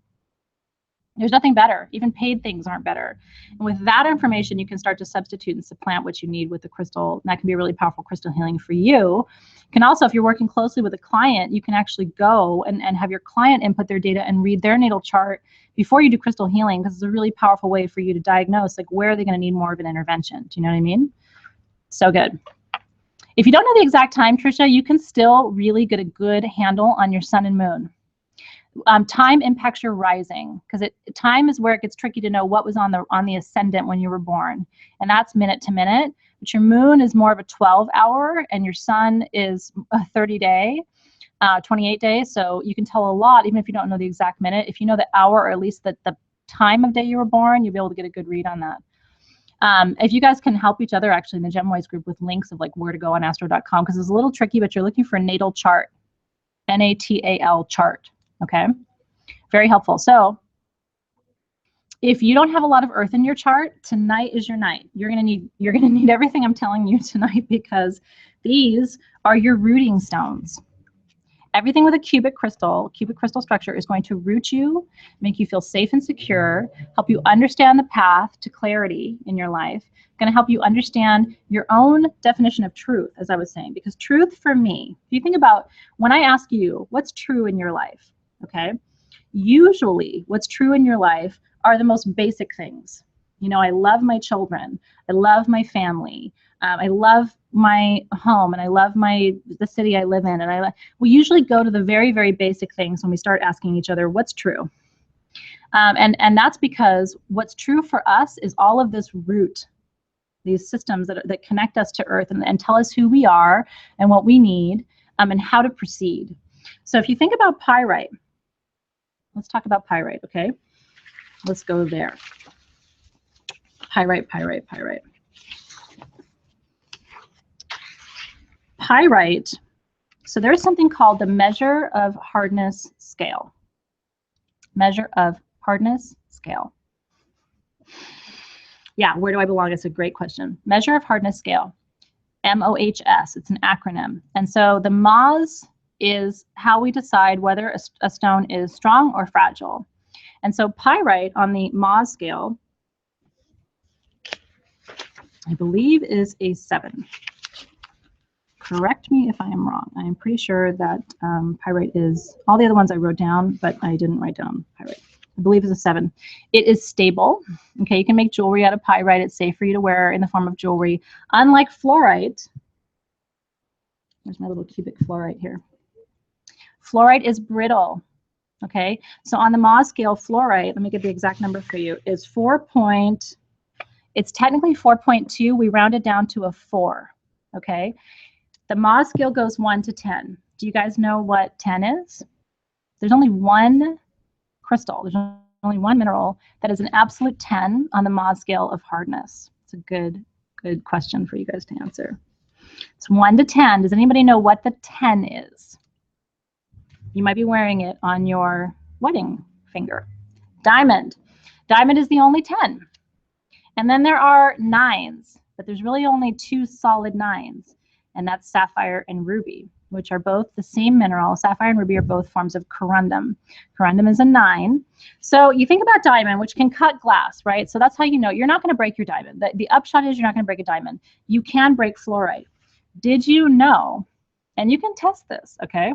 There's nothing better. Even paid things aren't better. And with that information, you can start to substitute and supplant what you need with the crystal. And that can be a really powerful crystal healing for you. You can also, if you're working closely with a client, you can actually go and have your client input their data and read their natal chart before you do crystal healing, because it's a really powerful way for you to diagnose, like, where are they going to need more of an intervention? Do you know what I mean? So good. If you don't know the exact time, Trisha, you can still really get a good handle on your sun and moon. Time impacts your rising, because time is where it gets tricky to know what was on the ascendant when you were born, and that's minute to minute. But your moon is more of a 12-hour, and your sun is a 30-day, 28 days. So you can tell a lot, even if you don't know the exact minute. If you know the hour, or at least the time of day you were born, you'll be able to get a good read on that. If you guys can help each other, actually, in the GemWise group, with links of like where to go on astro.com, because it's a little tricky, but you're looking for a natal chart, N-A-T-A-L chart. Okay, very helpful. So if you don't have a lot of earth in your chart, tonight is your night. You're gonna need everything I'm telling you tonight, because these are your rooting stones. Everything with a cubic crystal structure is going to root you, make you feel safe and secure, help you understand the path to clarity in your life, going to help you understand your own definition of truth, as I was saying, because truth for me, if you think about when I ask you what's true in your life, okay, usually what's true in your life are the most basic things. You know, I love my children, I love my family, I love my home, and I love the city I live in, and we usually go to the very, very basic things when we start asking each other what's true. And that's because what's true for us is all of this root, these systems that connect us to earth and tell us who we are and what we need, and how to proceed. So if you think about pyrite, let's talk about pyrite, okay? Let's go there. Pyrite. Pyrite, so there's something called the measure of hardness scale. Measure of hardness scale. Yeah, where do I belong? It's a great question. Measure of hardness scale, MOHS, it's an acronym. And so the MOS is how we decide whether a stone is strong or fragile. And so pyrite on the MOS scale, I believe, is a 7. Correct me if I am wrong. I am pretty sure that pyrite is, all the other ones I wrote down, but I didn't write down pyrite. I believe it's a 7. It is stable. Okay, you can make jewelry out of pyrite. It's safe for you to wear in the form of jewelry. Unlike fluorite, there's my little cubic fluorite here. Fluorite is brittle. Okay, so on the MOS scale, fluorite, let me get the exact number for you, is it's technically 4.2. We round it down to a 4. Okay, the MOS scale goes 1 to 10. Do you guys know what 10 is? There's only one crystal, there's only one mineral that is an absolute 10 on the MOS scale of hardness. It's a good question for you guys to answer. It's 1 to 10. Does anybody know what the 10 is? You might be wearing it on your wedding finger. Diamond. Diamond is the only 10. And then there are 9s. but there's really only 2 solid 9s, and that's sapphire and ruby, which are both the same mineral. Sapphire and ruby are both forms of corundum. Corundum is a 9. So you think about diamond, which can cut glass, right? So that's how you know you're not going to break your diamond. The upshot is you're not going to break a diamond. You can break fluorite. Did you know, and you can test this, okay?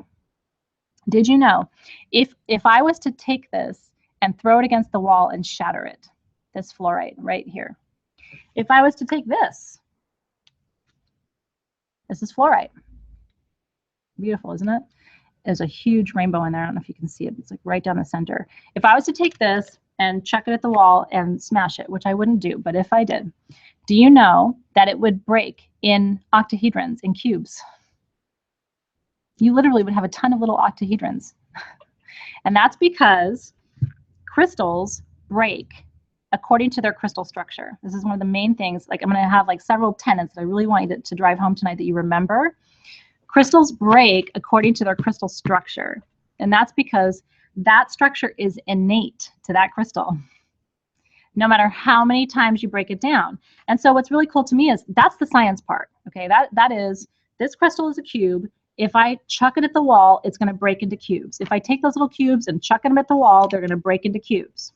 Did you know if I was to take this and throw it against the wall and shatter it, this fluorite right here, if I was to take this is fluorite. Beautiful, isn't it? There's a huge rainbow in there. I don't know if you can see it. It's like right down the center. If I was to take this and chuck it at the wall and smash it, which I wouldn't do, but if I did, do you know that it would break in octahedrons, in cubes? You literally would have a ton of little octahedrons. And that's because crystals break according to their crystal structure. This is one of the main things. Like, I'm going to have like several tenets that I really want you to drive home tonight that you remember. Crystals break according to their crystal structure. And that's because that structure is innate to that crystal, no matter how many times you break it down. And so what's really cool to me is that's the science part. Okay, that is, this crystal is a cube. If I chuck it at the wall, it's going to break into cubes. If I take those little cubes and chuck them at the wall, they're going to break into cubes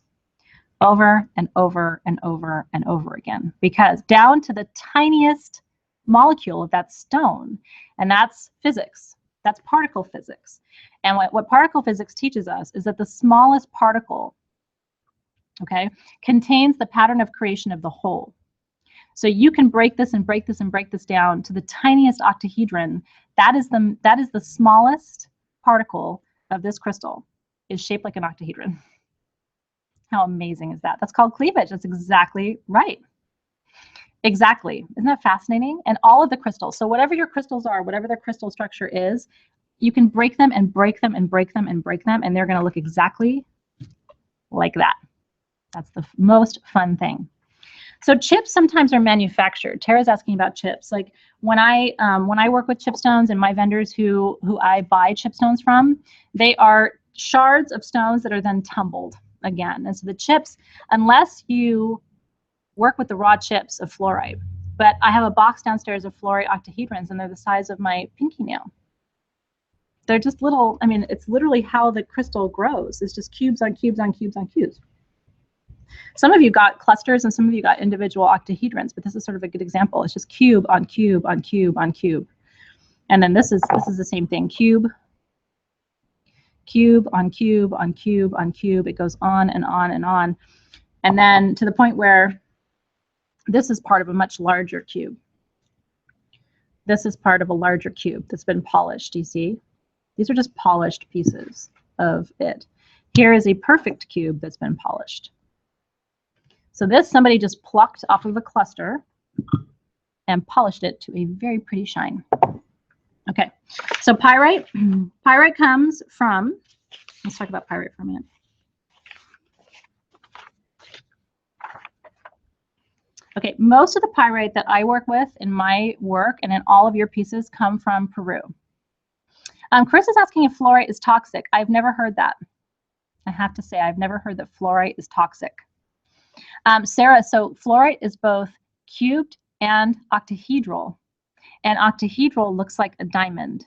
over and over and over and over again, because down to the tiniest molecule of that stone, and that's physics. That's particle physics. And what particle physics teaches us is that the smallest particle, okay, contains the pattern of creation of the whole. So you can break this and break this and break this down to the tiniest octahedron. That is the smallest particle of this crystal is shaped like an octahedron. How amazing is that? That's called cleavage. That's exactly right. Exactly. Isn't that fascinating? And all of the crystals. So whatever your crystals are, whatever their crystal structure is, you can break them and break them and break them and break them, and they're going to look exactly like that. That's the most fun thing. So chips sometimes are manufactured. Tara's asking about chips. Like when I work with chipstones and my vendors who I buy chipstones from, they are shards of stones that are then tumbled again. And so the chips, unless you work with the raw chips of fluorite, but I have a box downstairs of fluorite octahedrons, and they're the size of my pinky nail. They're just little, I mean, it's literally how the crystal grows. It's just cubes on cubes on cubes on cubes. Some of you got clusters and some of you got individual octahedrons, but this is sort of a good example. It's just cube on cube on cube on cube. And then this is the same thing, cube, cube on cube on cube on cube. It goes on and on and on. And then to the point where this is part of a much larger cube. This is part of a larger cube that's been polished, you see? These are just polished pieces of it. Here is a perfect cube that's been polished. So this somebody just plucked off of a cluster and polished it to a very pretty shine. Okay, so pyrite. Pyrite comes from, let's talk about pyrite for a minute. Okay, most of the pyrite that I work with in my work and in all of your pieces come from Peru. Chris is asking if fluorite is toxic. I've never heard that. I have to say, I've never heard that fluorite is toxic. Sarah, so fluorite is both cubed and octahedral. And octahedral looks like a diamond.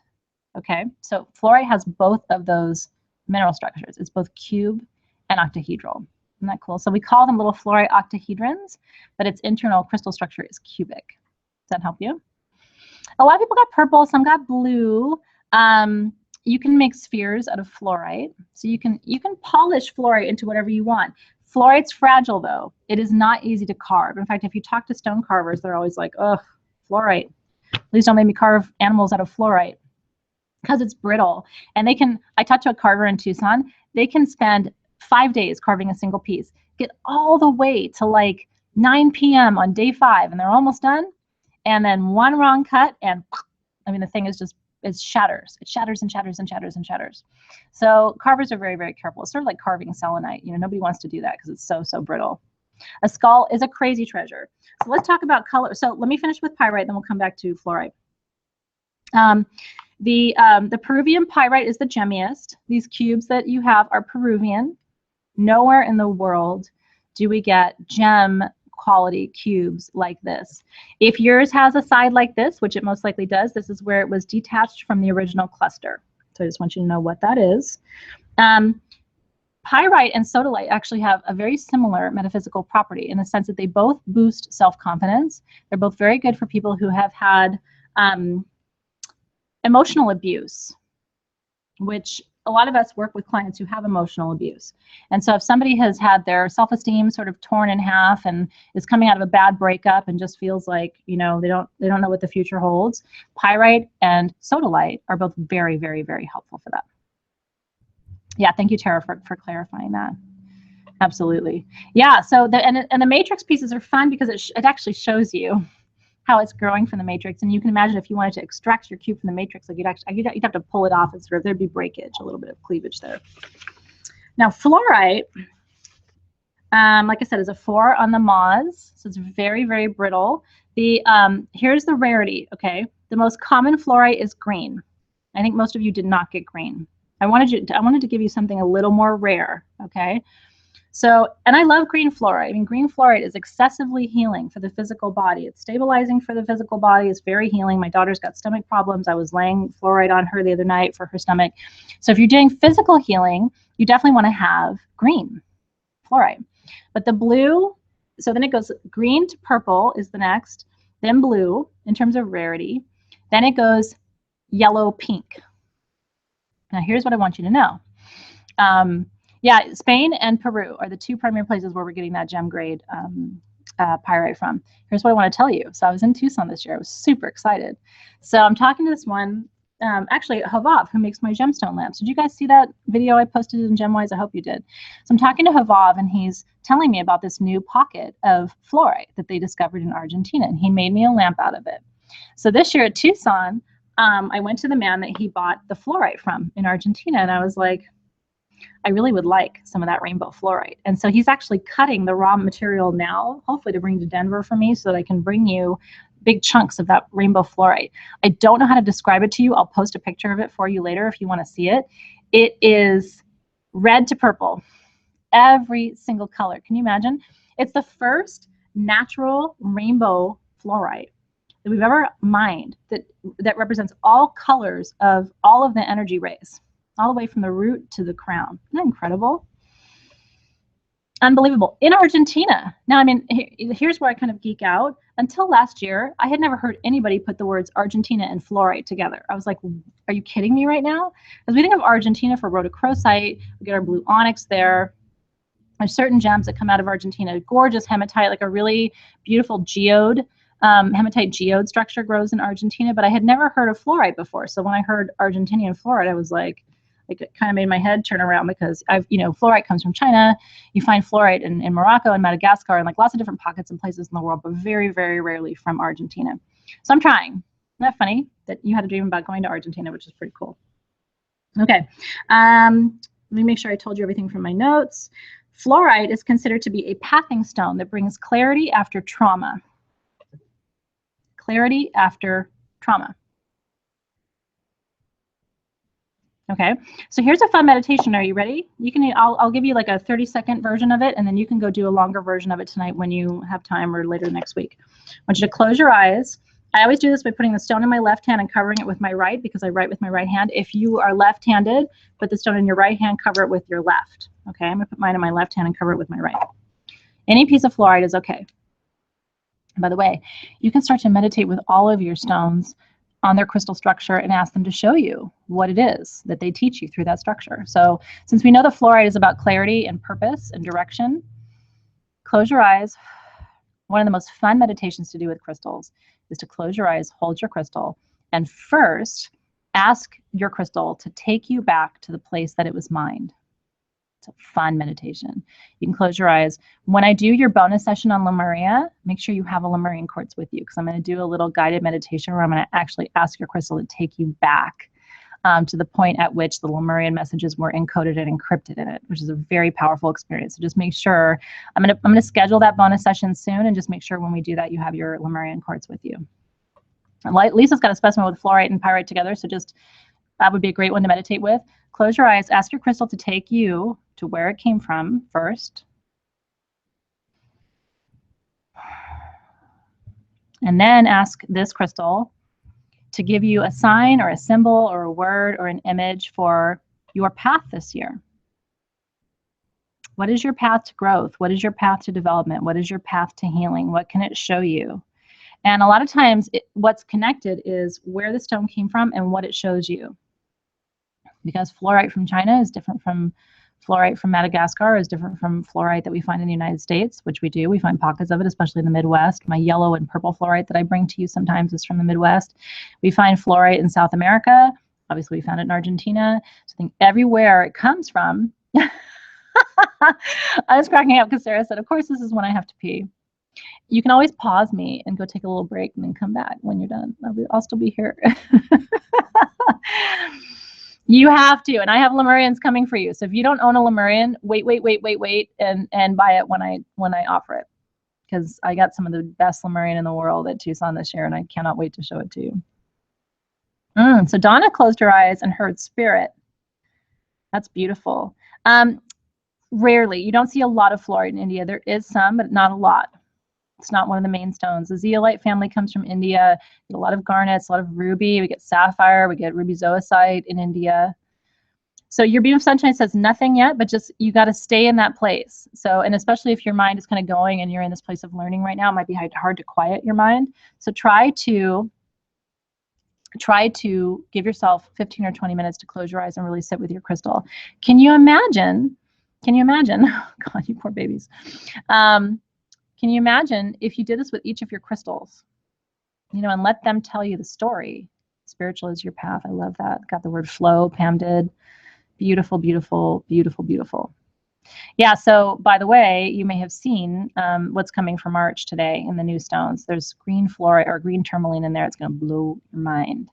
Okay, so fluorite has both of those mineral structures. It's both cube and octahedral. Isn't that cool? So we call them little fluorite octahedrons, but its internal crystal structure is cubic. Does that help you? A lot of people got purple, some got blue. You can make spheres out of fluorite. So you can polish fluorite into whatever you want. Fluorite's fragile though. It is not easy to carve. In fact, if you talk to stone carvers, they're always like, ugh, fluorite. Please don't make me carve animals out of fluorite, because it's brittle. And they can, I talked to a carver in Tucson, they can spend 5 days carving a single piece, get all the way to like 9 p.m. on day 5, and they're almost done. And then one wrong cut, and I mean, the thing is just, it shatters. It shatters and shatters and shatters and shatters. So carvers are very, very careful. It's sort of like carving selenite. You know, nobody wants to do that because it's so, so brittle. A skull is a crazy treasure. So let's talk about color. So let me finish with pyrite, then we'll come back to fluorite. The Peruvian pyrite is the gemmiest. These cubes that you have are Peruvian. Nowhere in the world do we get gem quality cubes like this. If yours has a side like this, which it most likely does, this is where it was detached from the original cluster. So I just want you to know what that is. Pyrite and sodalite actually have a very similar metaphysical property in the sense that they both boost self-confidence. They're both very good for people who have had emotional abuse, which a lot of us work with clients who have emotional abuse. And so if somebody has had their self-esteem sort of torn in half and is coming out of a bad breakup and just feels like, you know, they don't know what the future holds, pyrite and sodalite are both very, very, very helpful for that. Yeah, thank you, Tara, for clarifying that. Absolutely. Yeah, so the matrix pieces are fun because it actually shows you how it's growing from the matrix. And you can imagine if you wanted to extract your cube from the matrix, like you'd have to pull it off and sort of, there'd be breakage, a little bit of cleavage there. Now, fluorite, like I said, is a 4 on the Mohs, so it's very, very brittle. Here's the rarity, okay? The most common fluorite is green. I think most of you did not get green. I wanted to give you something a little more rare, okay? So, and I love green fluorite. I mean, green fluorite is excessively healing for the physical body. It's stabilizing for the physical body. It's very healing. My daughter's got stomach problems. I was laying fluorite on her the other night for her stomach. So if you're doing physical healing, you definitely want to have green fluorite. But the blue, so then it goes green to purple is the next, then blue in terms of rarity. Then it goes yellow pink. Now, here's what I want you to know. Yeah, Spain and Peru are the 2 primary places where we're getting that gem grade pyrite from. Here's what I want to tell you. So I was in Tucson this year. I was super excited. So I'm talking to this one, actually Havav, who makes my gemstone lamps. Did you guys see that video I posted in GemWise? I hope you did. So I'm talking to Havav, and he's telling me about this new pocket of fluorite that they discovered in Argentina, and he made me a lamp out of it. So this year at Tucson, I went to the man that he bought the fluorite from in Argentina, and I was like, I really would like some of that rainbow fluorite. And so he's actually cutting the raw material now, hopefully to bring to Denver for me so that I can bring you big chunks of that rainbow fluorite. I don't know how to describe it to you. I'll post a picture of it for you later if you want to see it. It is red to purple, every single color. Can you imagine? It's the first natural rainbow fluorite that we've ever mined that represents all colors of all of the energy rays, all the way from the root to the crown. Isn't that incredible? Unbelievable. In Argentina. Now, I mean, here's where I kind of geek out. Until last year, I had never heard anybody put the words Argentina and fluorite together. I was like, are you kidding me right now? Because we think of Argentina for rhodochrosite. We get our blue onyx there. There's certain gems that come out of Argentina. Gorgeous hematite, like a really beautiful geode. Hematite geode structure grows in Argentina, but I had never heard of fluorite before. So when I heard Argentinian fluorite, I was like, it kind of made my head turn around because fluorite comes from China. You find fluorite in Morocco and Madagascar and like lots of different pockets and places in the world, but very, very rarely from Argentina. So I'm trying. Isn't that funny that you had a dream about going to Argentina, which is pretty cool. Okay. Let me make sure I told you everything from my notes. Fluorite is considered to be a pathing stone that brings clarity after trauma. Clarity after trauma. Okay, so here's a fun meditation. Are you ready? You can. I'll give you like a 30-second version of it, and then you can go do a longer version of it tonight when you have time or later next week. I want you to close your eyes. I always do this by putting the stone in my left hand and covering it with my right because I write with my right hand. If you are left-handed, put the stone in your right hand, cover it with your left. Okay, I'm gonna put mine in my left hand and cover it with my right. Any piece of fluorite is okay. By the way, you can start to meditate with all of your stones on their crystal structure and ask them to show you what it is that they teach you through that structure. So since we know the fluorite is about clarity and purpose and direction, close your eyes. One of the most fun meditations to do with crystals is to close your eyes, hold your crystal, and first ask your crystal to take you back to the place that it was mined. It's a fun meditation. You can close your eyes. When I do your bonus session on Lemuria, make sure you have a Lemurian quartz with you because I'm going to do a little guided meditation where I'm going to actually ask your crystal to take you back to the point at which the Lemurian messages were encoded and encrypted in it, which is a very powerful experience. So just make sure, I'm going to schedule that bonus session soon, and just make sure when we do that you have your Lemurian quartz with you. And Lisa's got a specimen with fluorite and pyrite together, so just that would be a great one to meditate with. Close your eyes, ask your crystal to take you to where it came from first. And then ask this crystal to give you a sign or a symbol or a word or an image for your path this year. What is your path to growth? What is your path to development? What is your path to healing? What can it show you? And a lot of times what's connected is where the stone came from and what it shows you. Because fluorite from China is different from fluorite from Madagascar, is different from fluorite that we find in the United States, which we do. We find pockets of it, especially in the Midwest. My yellow and purple fluorite that I bring to you sometimes is from the Midwest. We find fluorite in South America. Obviously, we found it in Argentina. So I think everywhere it comes from. I was cracking up because Sarah said, of course, this is when I have to pee. You can always pause me and go take a little break and then come back when you're done. I'll still be here. You have to, and I have Lemurians coming for you. So if you don't own a Lemurian, wait, and buy it when I offer it, because I got some of the best Lemurian in the world at Tucson this year, and I cannot wait to show it to you. So Donna closed her eyes and heard spirit. That's beautiful. Rarely, you don't see a lot of fluorite in India. There is some, but not a lot. It's not one of the main stones. The zeolite family comes from India. We get a lot of garnets, a lot of ruby. We get sapphire. We get ruby zoisite in India. So your beam of sunshine says nothing yet, but just you got to stay in that place. So, and especially if your mind is kind of going and you're in this place of learning right now, it might be hard to quiet your mind. So try to give yourself 15 or 20 minutes to close your eyes and really sit with your crystal. Can you imagine? God, you poor babies. Can you imagine if you did this with each of your crystals, and let them tell you the story? Spiritual is your path. I love that. Got the word flow. Pam did. Beautiful, beautiful, beautiful, beautiful. Yeah, so by the way, you may have seen what's coming for March today in the new stones. There's green fluorite or green tourmaline in there. It's going to blow your mind.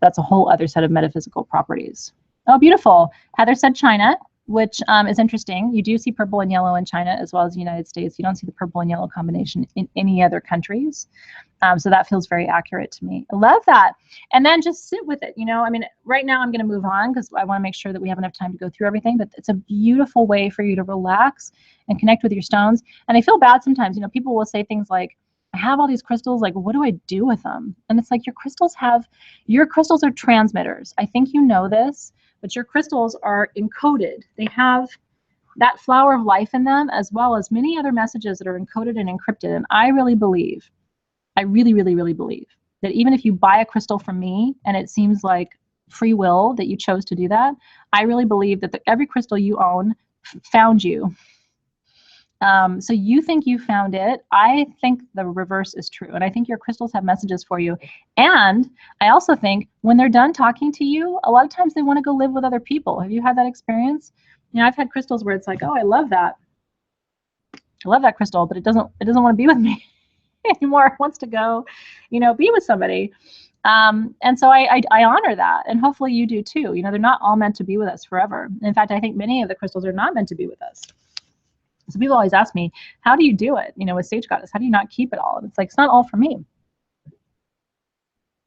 That's a whole other set of metaphysical properties. Oh, beautiful. Heather said China, which is interesting. You do see purple and yellow in China as well as the United States. You don't see the purple and yellow combination in any other countries. So that feels very accurate to me. I love that. And then just sit with it. Right now I'm going to move on because I want to make sure that we have enough time to go through everything, but it's a beautiful way for you to relax and connect with your stones. And I feel bad sometimes, people will say things like, I have all these crystals, like, what do I do with them? And it's like, your crystals are transmitters. I think you know this, but your crystals are encoded. They have that flower of life in them, as well as many other messages that are encoded and encrypted. And I really believe, I really, really, really believe that even if you buy a crystal from me and it seems like free will that you chose to do that, I really believe that every crystal you own found you. So you think you found it. I think the reverse is true. And I think your crystals have messages for you. And I also think when they're done talking to you, a lot of times they want to go live with other people. Have you had that experience? I've had crystals where it's like, oh, I love that. I love that crystal, but it doesn't want to be with me anymore. It wants to go, be with somebody. And so I honor that. And hopefully you do too. They're not all meant to be with us forever. In fact, I think many of the crystals are not meant to be with us. So people always ask me, how do you do it? With Sage Goddess, how do you not keep it all? And it's like, it's not all for me.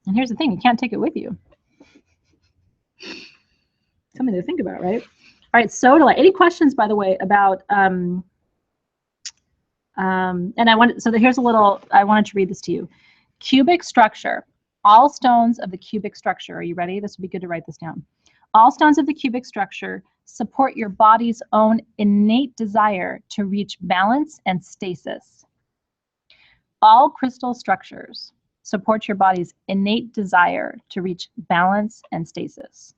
And here's the thing, you can't take it with you. Something to think about, right? All right, Sodalite. Any questions, by the way, about, and here's a little, I wanted to read this to you. Cubic structure. All stones of the cubic structure. Are you ready? This would be good to write this down. All stones of the cubic structure support your body's own innate desire to reach balance and stasis. All crystal structures support your body's innate desire to reach balance and stasis.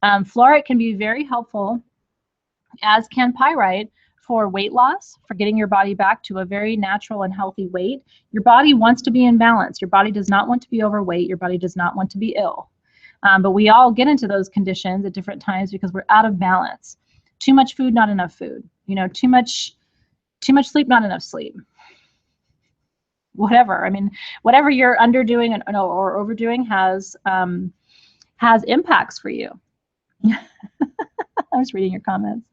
Fluorite can be very helpful, as can pyrite, for weight loss, for getting your body back to a very natural and healthy weight. Your body wants to be in balance. Your body does not want to be overweight. Your body does not want to be ill. But we all get into those conditions at different times because we're out of balance. Too much food, not enough food. Too much sleep, not enough sleep. Whatever. Whatever you're underdoing or overdoing has impacts for you. I was reading your comments.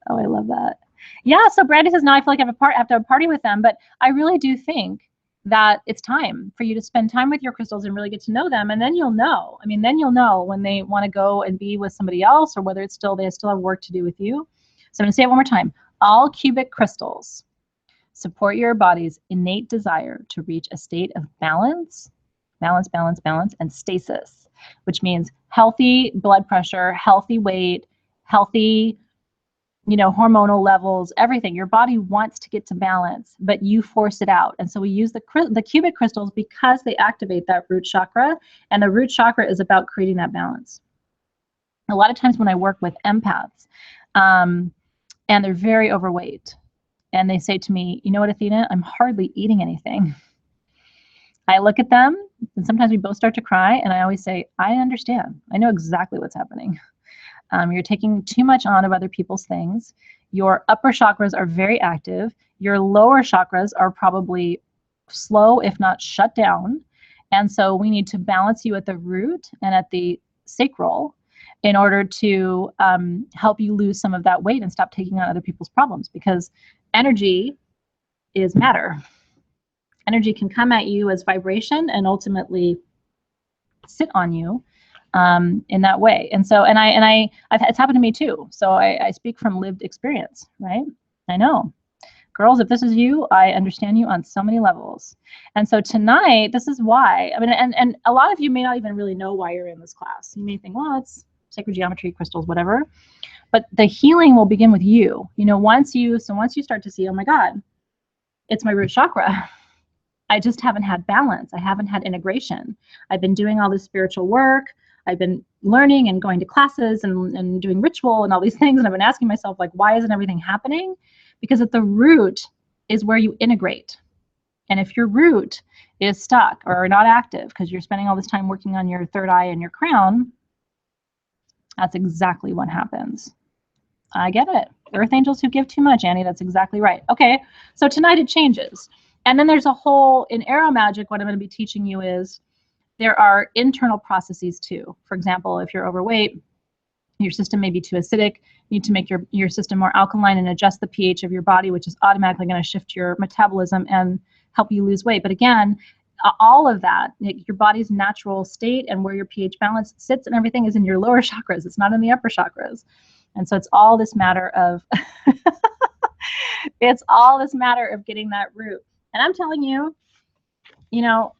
Oh, I love that. Yeah. So Brandy says, now I feel like I have to have a party with them, but I really do think that it's time for you to spend time with your crystals and really get to know them. And then you'll know. Then you'll know when they want to go and be with somebody else, or whether they still have work to do with you. So I'm going to say it one more time. All cubic crystals support your body's innate desire to reach a state of balance, and stasis, which means healthy blood pressure, healthy weight, healthy, hormonal levels, everything. Your body wants to get to balance, but you force it out. And so we use the cubic crystals because they activate that root chakra, and the root chakra is about creating that balance. A lot of times when I work with empaths, and they're very overweight, and they say to me, you know what, Athena, I'm hardly eating anything. I look at them, and sometimes we both start to cry, and I always say, I understand. I know exactly what's happening. You're taking too much on of other people's things. Your upper chakras are very active. Your lower chakras are probably slow, if not shut down. And so we need to balance you at the root and at the sacral in order to help you lose some of that weight and stop taking on other people's problems, because energy is matter. Energy can come at you as vibration and ultimately sit on you in that way. And so, it's happened to me too. So I speak from lived experience, right? I know. Girls, if this is you, I understand you on so many levels. And so tonight, this is why, and a lot of you may not even really know why you're in this class. You may think, well, it's sacred geometry, crystals, whatever. But the healing will begin with you. Once you start to see, oh my God, it's my root chakra. I just haven't had balance. I haven't had integration. I've been doing all this spiritual work. I've been learning and going to classes and doing ritual and all these things. And I've been asking myself, like, why isn't everything happening? Because at the root is where you integrate. And if your root is stuck or not active because you're spending all this time working on your third eye and your crown, that's exactly what happens. I get it. Earth angels who give too much, Annie, that's exactly right. Okay, so tonight it changes. And then there's a whole, in Arrow Magic, what I'm going to be teaching you is there are internal processes too. For example, if you're overweight, your system may be too acidic, you need to make your system more alkaline and adjust the pH of your body, which is automatically going to shift your metabolism and help you lose weight. But again, all of that, your body's natural state and where your pH balance sits and everything is in your lower chakras. It's not in the upper chakras. And so it's all this matter of it's all this matter of getting that root. And I'm telling you, you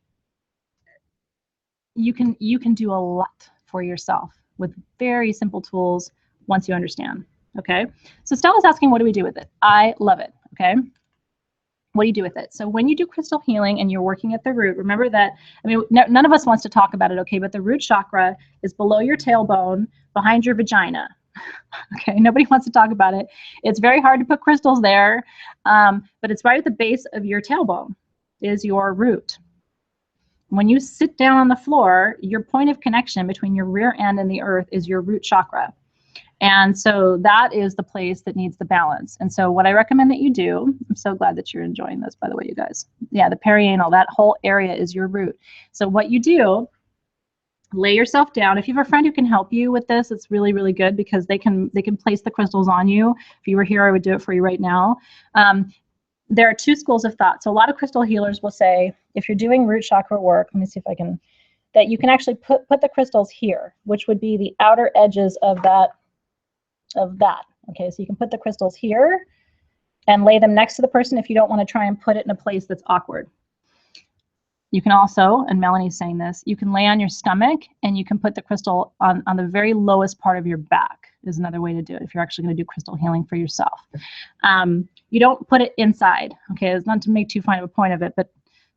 can do a lot for yourself with very simple tools once you understand. Okay. So Stella's asking, what do we do with it? I love it. Okay. What do you do with it? So when you do crystal healing and you're working at the root, remember that, none of us wants to talk about it, okay, but the root chakra is below your tailbone, behind your vagina. Okay, nobody wants to talk about it. It's very hard to put crystals there, but it's right at the base of your tailbone is your root. When you sit down on the floor, your point of connection between your rear end and the earth is your root chakra. And so that is the place that needs the balance. And so what I recommend that you do, I'm so glad that you're enjoying this, by the way, you guys. Yeah, the perianal, that whole area is your root. So what you do, lay yourself down. If you have a friend who can help you with this, it's really, really good because they can place the crystals on you. If you were here, I would do it for you right now. There are two schools of thought. So a lot of crystal healers will say, if you're doing root chakra work, let me see if I can, that you can actually put the crystals here, which would be the outer edges of that. Okay, so you can put the crystals here and lay them next to the person if you don't want to try and put it in a place that's awkward. You can also, and Melanie's saying this, you can lay on your stomach and you can put the crystal on the very lowest part of your back is another way to do it if you're actually going to do crystal healing for yourself. You don't put it inside, okay? It's not to make too fine of a point of it, but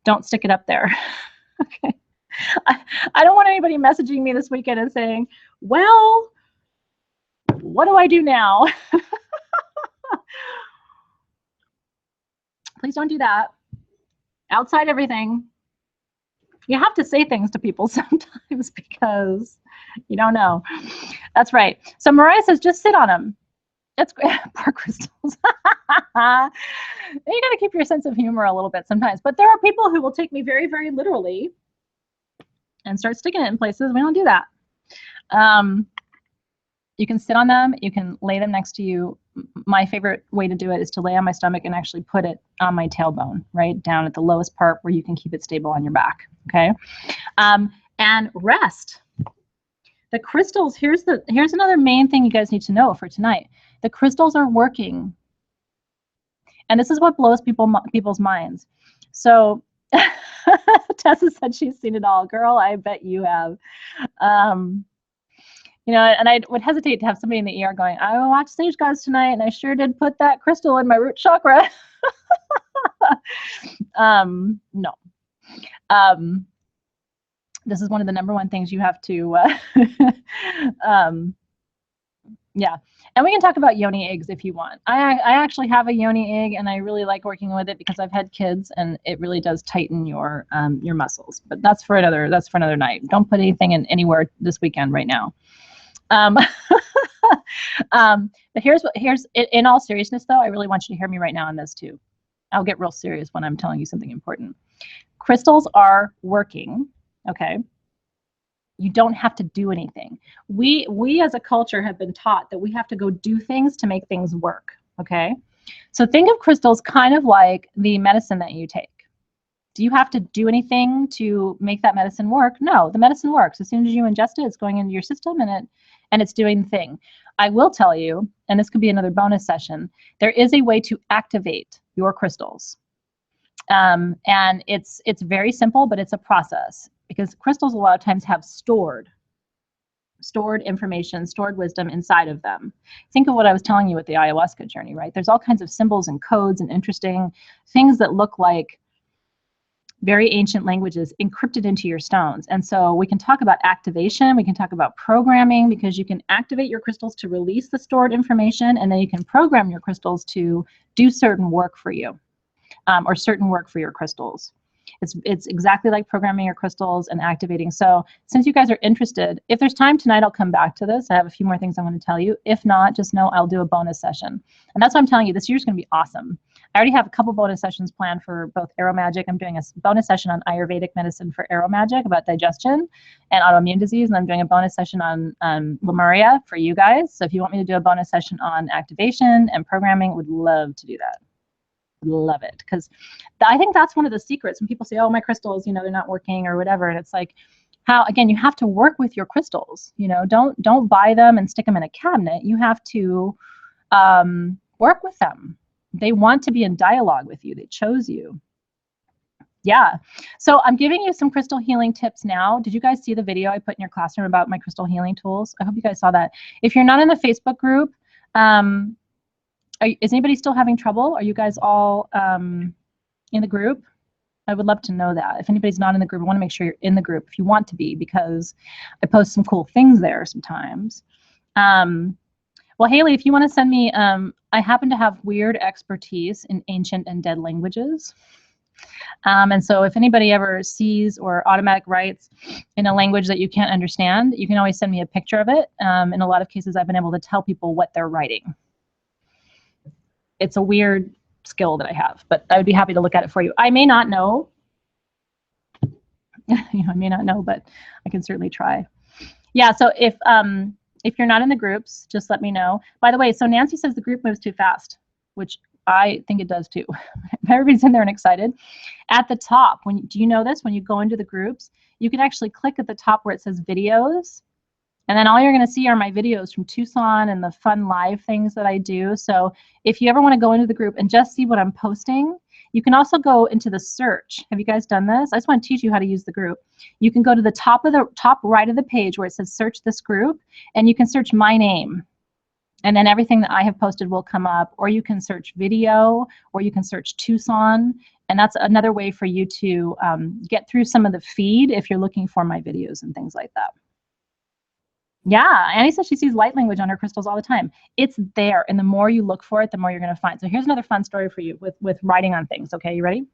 don't stick it up there, okay? I don't want anybody messaging me this weekend and saying, well, what do I do now? Please don't do that. Outside everything. You have to say things to people sometimes because you don't know. That's right. So Mariah says, just sit on them. That's great. Poor crystals. You got to keep your sense of humor a little bit sometimes. But there are people who will take me very, very literally and start sticking it in places. We don't do that. You can sit on them. You can lay them next to you. My favorite way to do it is to lay on my stomach and actually put it on my tailbone, right down at the lowest part where you can keep it stable on your back. Okay, and rest. The crystals. Here's another main thing you guys need to know for tonight. The crystals are working. And this is what blows people's minds. So Tessa said she's seen it all. Girl, I bet you have. You know, and I would hesitate to have somebody in the ER going, I watched Sage Gods tonight, and I sure did put that crystal in my root chakra. No. This is one of the #1 things you have to, yeah. And we can talk about yoni eggs if you want. I actually have a yoni egg, and I really like working with it because I've had kids, and it really does tighten your muscles. But that's for another night. Don't put anything in anywhere this weekend right now. But here's in all seriousness though, I really want you to hear me right now on this too. I'll get real serious when I'm telling you something important. Crystals are working, okay? You don't have to do anything. We as a culture have been taught that we have to go do things to make things work, okay? So think of crystals kind of like the medicine that you take. Do you have to do anything to make that medicine work? No, the medicine works. As soon as you ingest it, it's going into your system, and it's doing the thing. I will tell you, and this could be another bonus session, there is a way to activate your crystals. And it's very simple, but it's a process, because crystals a lot of times have stored information, stored wisdom inside of them. Think of what I was telling you with the ayahuasca journey, right? There's all kinds of symbols and codes and interesting things that look like very ancient languages encrypted into your stones. And so we can talk about activation, we can talk about programming, because you can activate your crystals to release the stored information, and then you can program your crystals to do certain work for you, or certain work for your crystals. It's exactly like programming your crystals and activating. So since you guys are interested, if there's time tonight, I'll come back to this. I have a few more things I want to tell you. If not, just know I'll do a bonus session. And that's what I'm telling you, this year's going to be awesome. I already have a couple bonus sessions planned for both Aromagic. I'm doing a bonus session on Ayurvedic medicine for Aromagic about digestion and autoimmune disease. And I'm doing a bonus session on Lemuria for you guys. So if you want me to do a bonus session on activation and programming, would love to do that. Love it, because I think that's one of the secrets when people say, oh, my crystals, you know, they're not working or whatever. And it's like, how, again, you have to work with your crystals. You know, don't buy them and stick them in a cabinet. You have to work with them. They want to be in dialogue with you. They chose you. Yeah. So I'm giving you some crystal healing tips now. Did you guys see the video I put in your classroom about my crystal healing tools? I hope you guys saw that. If you're not in the Facebook group, is anybody still having trouble? Are you guys all in the group? I would love to know that. If anybody's not in the group, I want to make sure you're in the group if you want to be, because I post some cool things there sometimes. Well, Haley, if you want to send me, I happen to have weird expertise in ancient and dead languages. And so if anybody ever sees or automatic writes in a language that you can't understand, you can always send me a picture of it. In a lot of cases, I've been able to tell people what they're writing. It's a weird skill that I have, but I would be happy to look at it for you. I may not know, I may not know, but I can certainly try. Yeah, so if you're not in the groups, just let me know. By the way, so Nancy says the group moves too fast, which I think it does too. Everybody's in there and excited. At the top, do you know this? When you go into the groups, you can actually click at the top where it says videos. And then all you're going to see are my videos from Tucson and the fun live things that I do. So if you ever want to go into the group and just see what I'm posting, you can also go into the search. Have you guys done this? I just want to teach you how to use the group. You can go to the top right of the page where it says search this group, and you can search my name. And then everything that I have posted will come up, or you can search video, or you can search Tucson. And that's another way for you to get through some of the feed if you're looking for my videos and things like that. Yeah, Annie says she sees light language on her crystals all the time. It's there, and the more you look for it, the more you're going to find. So here's another fun story for you with writing on things. Okay, you ready?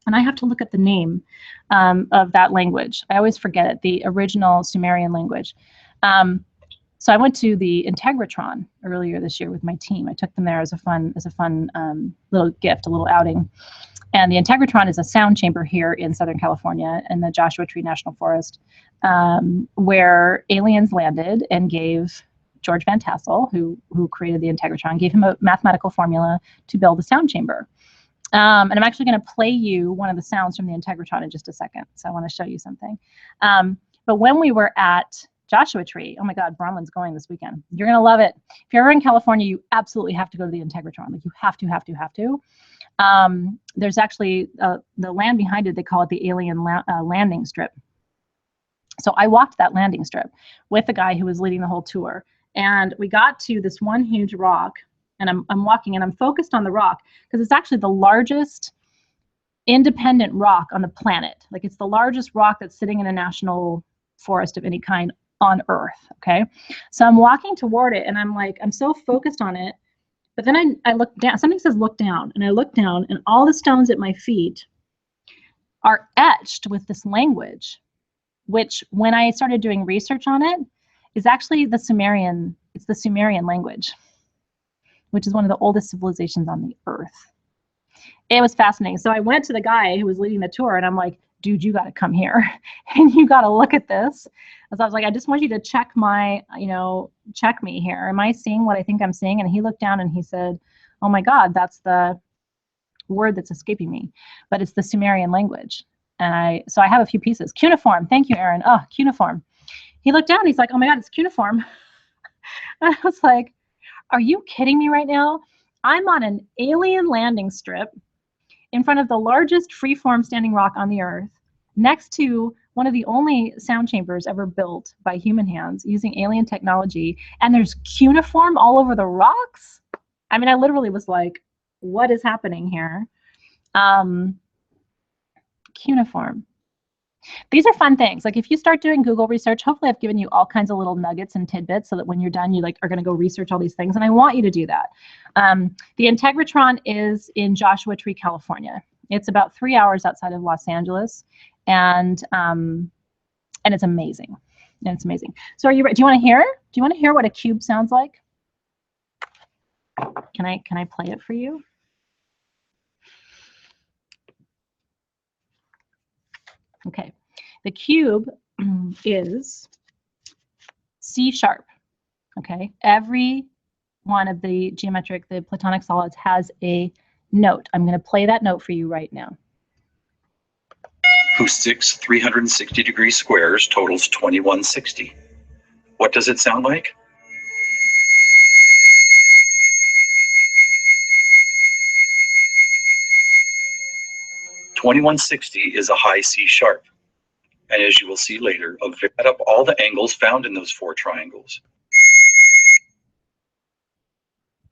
And I have to look at the name of that language. I always forget it, the original Sumerian language. So I went to the Integratron earlier this year with my team. I took them there as a fun little gift, a little outing. And the Integratron is a sound chamber here in Southern California in the Joshua Tree National Forest, where aliens landed and gave George Van Tassel, who created the Integratron, gave him a mathematical formula to build a sound chamber. And I'm actually going to play you one of the sounds from the Integratron in just a second. So I want to show you something. But when we were at Joshua Tree. Oh my God, Bronwyn's going this weekend. You're going to love it. If you're ever in California, you absolutely have to go to the Integratron. Like you have to. There's actually the land behind it, they call it the Alien Landing Strip. So I walked that landing strip with the guy who was leading the whole tour. And we got to this one huge rock, and I'm walking and I'm focused on the rock because it's actually the largest independent rock on the planet. Like it's the largest rock that's sitting in a national forest of any kind on Earth. Okay. So I'm walking toward it and I'm like, I'm so focused on it. But then I look down, something says look down, and I look down and all the stones at my feet are etched with this language, which when I started doing research on it is actually the Sumerian, it's the Sumerian language, which is one of the oldest civilizations on the earth. It was fascinating. So I went to the guy who was leading the tour and I'm like, dude, you got to come here and you got to look at this. So I was like, I just want you to check my, check me here. Am I seeing what I think I'm seeing? And he looked down and he said, oh my God, that's the word that's escaping me, but it's the Sumerian language. And so I have a few pieces. Cuneiform. Thank you, Aaron. Oh, cuneiform. He looked down and he's like, oh my God, it's cuneiform. And I was like, are you kidding me right now? I'm on an alien landing strip in front of the largest freeform standing rock on the earth, next to one of the only sound chambers ever built by human hands using alien technology. And there's cuneiform all over the rocks. I mean, I literally was like, what is happening here? Cuneiform. These are fun things. Like if you start doing Google research, hopefully I've given you all kinds of little nuggets and tidbits so that when you're done, you are going to go research all these things. And I want you to do that. The Integratron is in Joshua Tree, California. It's about 3 hours outside of Los Angeles, and it's amazing. And it's amazing. So are you ready? Do you want to hear? Do you want to hear what a cube sounds like? Can I play it for you? Okay, the cube is C#. Okay, every one of the platonic solids has a note. I'm going to play that note for you right now. Whose 6 360-degree squares totals 2160. What does it sound like? (2160) is a high C#. And as you will see later, add up all the angles found in those 4 triangles.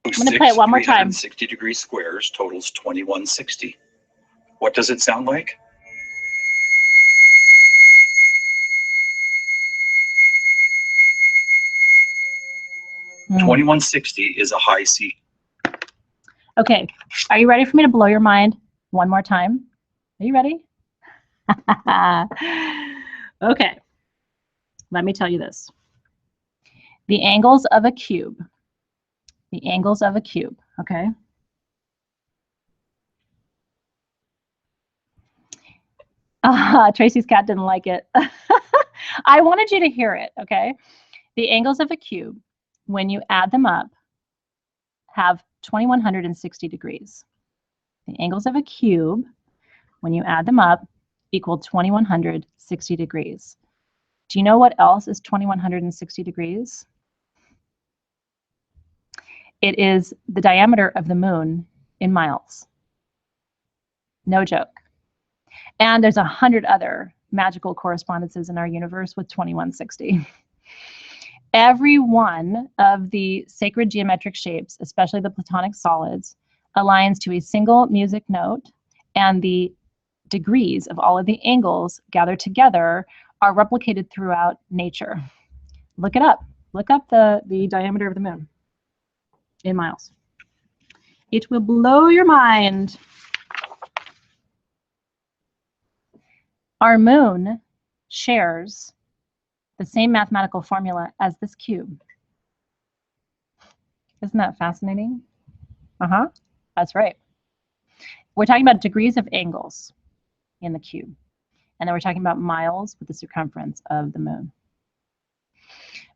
I'm going to play it one more time. 360-degree squares totals 2160. What does it sound like? Mm. 2160 is a high C. Okay, are you ready for me to blow your mind one more time? Are you ready? Okay, let me tell you this. The angles of a cube. The angles of a cube, okay? Tracy's cat didn't like it. I wanted you to hear it, okay? The angles of a cube, when you add them up, have 2160 degrees. The angles of a cube, when you add them up, equal 2160 degrees. Do you know what else is 2160 degrees? It is the diameter of the moon in miles. No joke. And there's 100 other magical correspondences in our universe with 2160. Every one of the sacred geometric shapes, especially the platonic solids, aligns to a single music note, and the degrees of all of the angles gathered together are replicated throughout nature. Look it up. Look up the diameter of the moon in miles. It will blow your mind. Our moon shares the same mathematical formula as this cube. Isn't that fascinating? That's right. We're talking about degrees of angles in the cube. And then we're talking about miles with the circumference of the moon.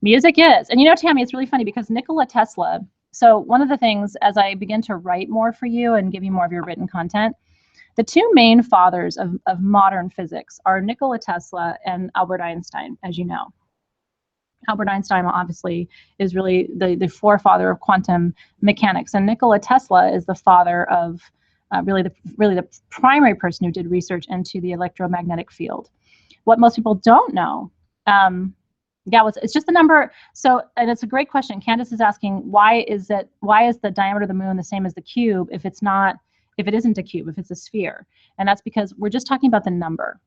Music is. And you know, Tammy, it's really funny because Nikola Tesla, so one of the things as I begin to write more for you and give you more of your written content, the two main fathers of modern physics are Nikola Tesla and Albert Einstein, as you know. Albert Einstein obviously is really the forefather of quantum mechanics, and Nikola Tesla is the father of really the primary person who did research into the electromagnetic field. What most people don't know, it's just the number. So, and it's a great question. Candace is asking, why is the diameter of the moon the same as the cube if it isn't a cube, if it's a sphere? And that's because we're just talking about the number.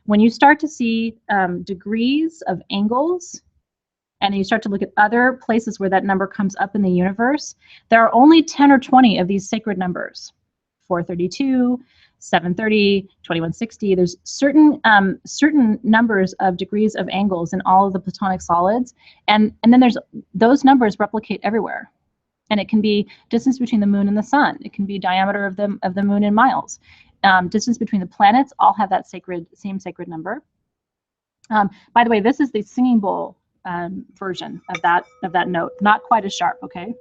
When you start to see degrees of angles, and you start to look at other places where that number comes up in the universe, there are only 10 or 20 of these sacred numbers. 432, 730, 2160. There's certain numbers of degrees of angles in all of the platonic solids, and then there's those numbers replicate everywhere. And it can be distance between the moon and the sun. It can be diameter of the moon in miles. Distance between the planets all have that same sacred number. By the way, this is the singing bowl version of that note. Not quite as sharp, okay?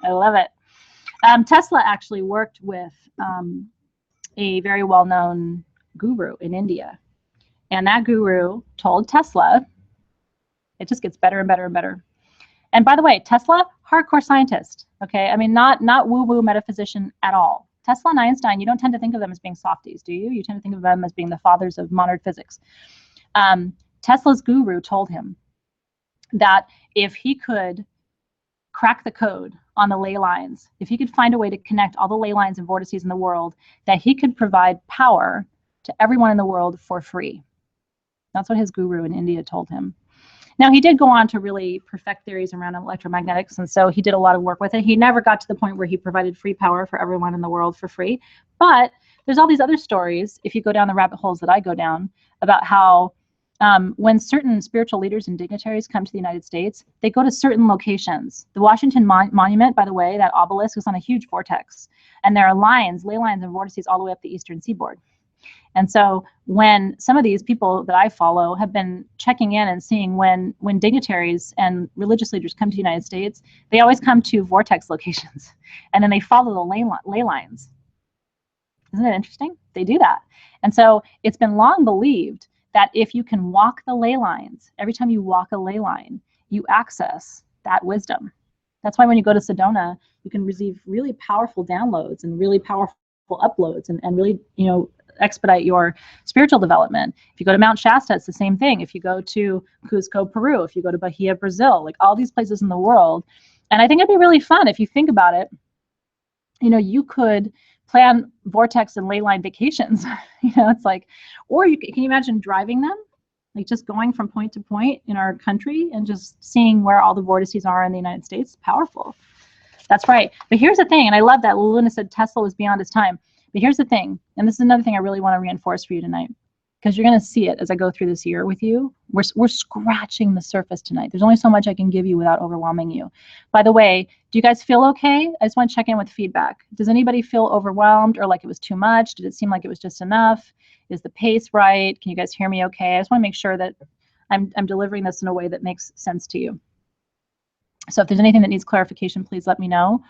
I love it. Tesla actually worked with a very well-known guru in India. And that guru told Tesla, it just gets better and better and better. And by the way, Tesla, hardcore scientist, okay? I mean, not woo-woo metaphysician at all. Tesla and Einstein, you don't tend to think of them as being softies, do you? You tend to think of them as being the fathers of modern physics. Tesla's guru told him that if he could crack the code on the ley lines, if he could find a way to connect all the ley lines and vortices in the world, that he could provide power to everyone in the world for free. That's what his guru in India told him. Now, he did go on to really perfect theories around electromagnetics, and so he did a lot of work with it. He never got to the point where he provided free power for everyone in the world for free, but there's all these other stories, if you go down the rabbit holes that I go down, about how when certain spiritual leaders and dignitaries come to the United States, they go to certain locations. The Washington Monument, by the way, that obelisk is on a huge vortex, and there are lines, ley lines and vortices all the way up the eastern seaboard. And so when some of these people that I follow have been checking in and seeing when dignitaries and religious leaders come to the United States, they always come to vortex locations, and then they follow the ley lines. Isn't it interesting? They do that. And so it's been long believed that if you can walk the ley lines, every time you walk a ley line, you access that wisdom. That's why when you go to Sedona, you can receive really powerful downloads and really powerful uploads and really, expedite your spiritual development. If you go to Mount Shasta, it's the same thing. If you go to Cusco, Peru, if you go to Bahia, Brazil, like all these places in the world. And I think it'd be really fun if you think about it. You could plan vortex and ley line vacations. It's like, or can you imagine driving them? Like just going from point to point in our country and just seeing where all the vortices are in the United States. Powerful. That's right. But here's the thing, and I love that Luna said Tesla was beyond his time. But here's the thing, and this is another thing I really want to reinforce for you tonight, because you're going to see it as I go through this year with you. We're scratching the surface tonight. There's only so much I can give you without overwhelming you. By the way, do you guys feel okay? I just want to check in with feedback. Does anybody feel overwhelmed or like it was too much? Did it seem like it was just enough? Is the pace right? Can you guys hear me okay? I just want to make sure that I'm delivering this in a way that makes sense to you. So if there's anything that needs clarification, please let me know.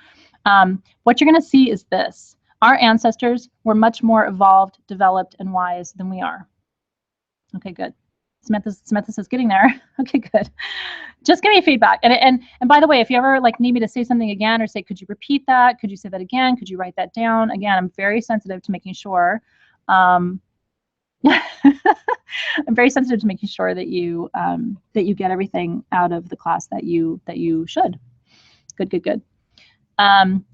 What you're going to see is this. Our ancestors were much more evolved, developed, and wise than we are. Okay, good. Samantha says getting there. Okay, good. Just give me feedback. And by the way, if you ever need me to say something again or say, could you repeat that? Could you say that again? Could you write that down? Again, I'm very sensitive to making sure. I'm very sensitive to making sure that you get everything out of the class that you should. Good.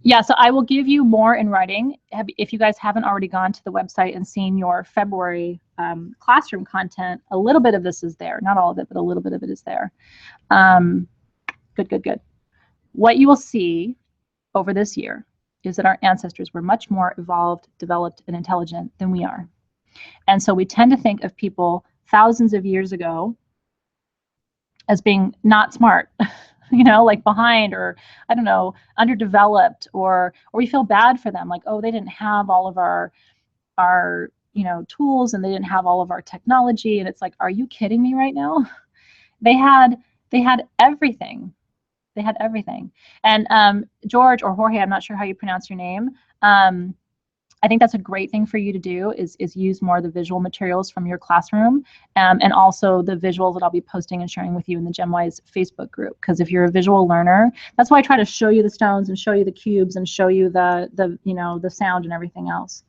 Yeah, so I will give you more in writing. If you guys haven't already gone to the website and seen your February classroom content, a little bit of this is there. Not all of it, but a little bit of it is there. Good. What you will see over this year is that our ancestors were much more evolved, developed, and intelligent than we are. And so we tend to think of people thousands of years ago as being not smart, you know, like behind, or I don't know, underdeveloped, or we feel bad for them, like, oh, they didn't have all of our you know, tools, and they didn't have all of our technology. And it's like, are you kidding me right now? They had everything. They had everything. And George, or Jorge, I'm not sure how you pronounce your name. I think that's a great thing for you to do, is use more of the visual materials from your classroom, and also the visuals that I'll be posting and sharing with you in the GemWise Facebook group. Because if you're a visual learner, that's why I try to show you the stones and show you the cubes and show you the you know, the sound and everything else.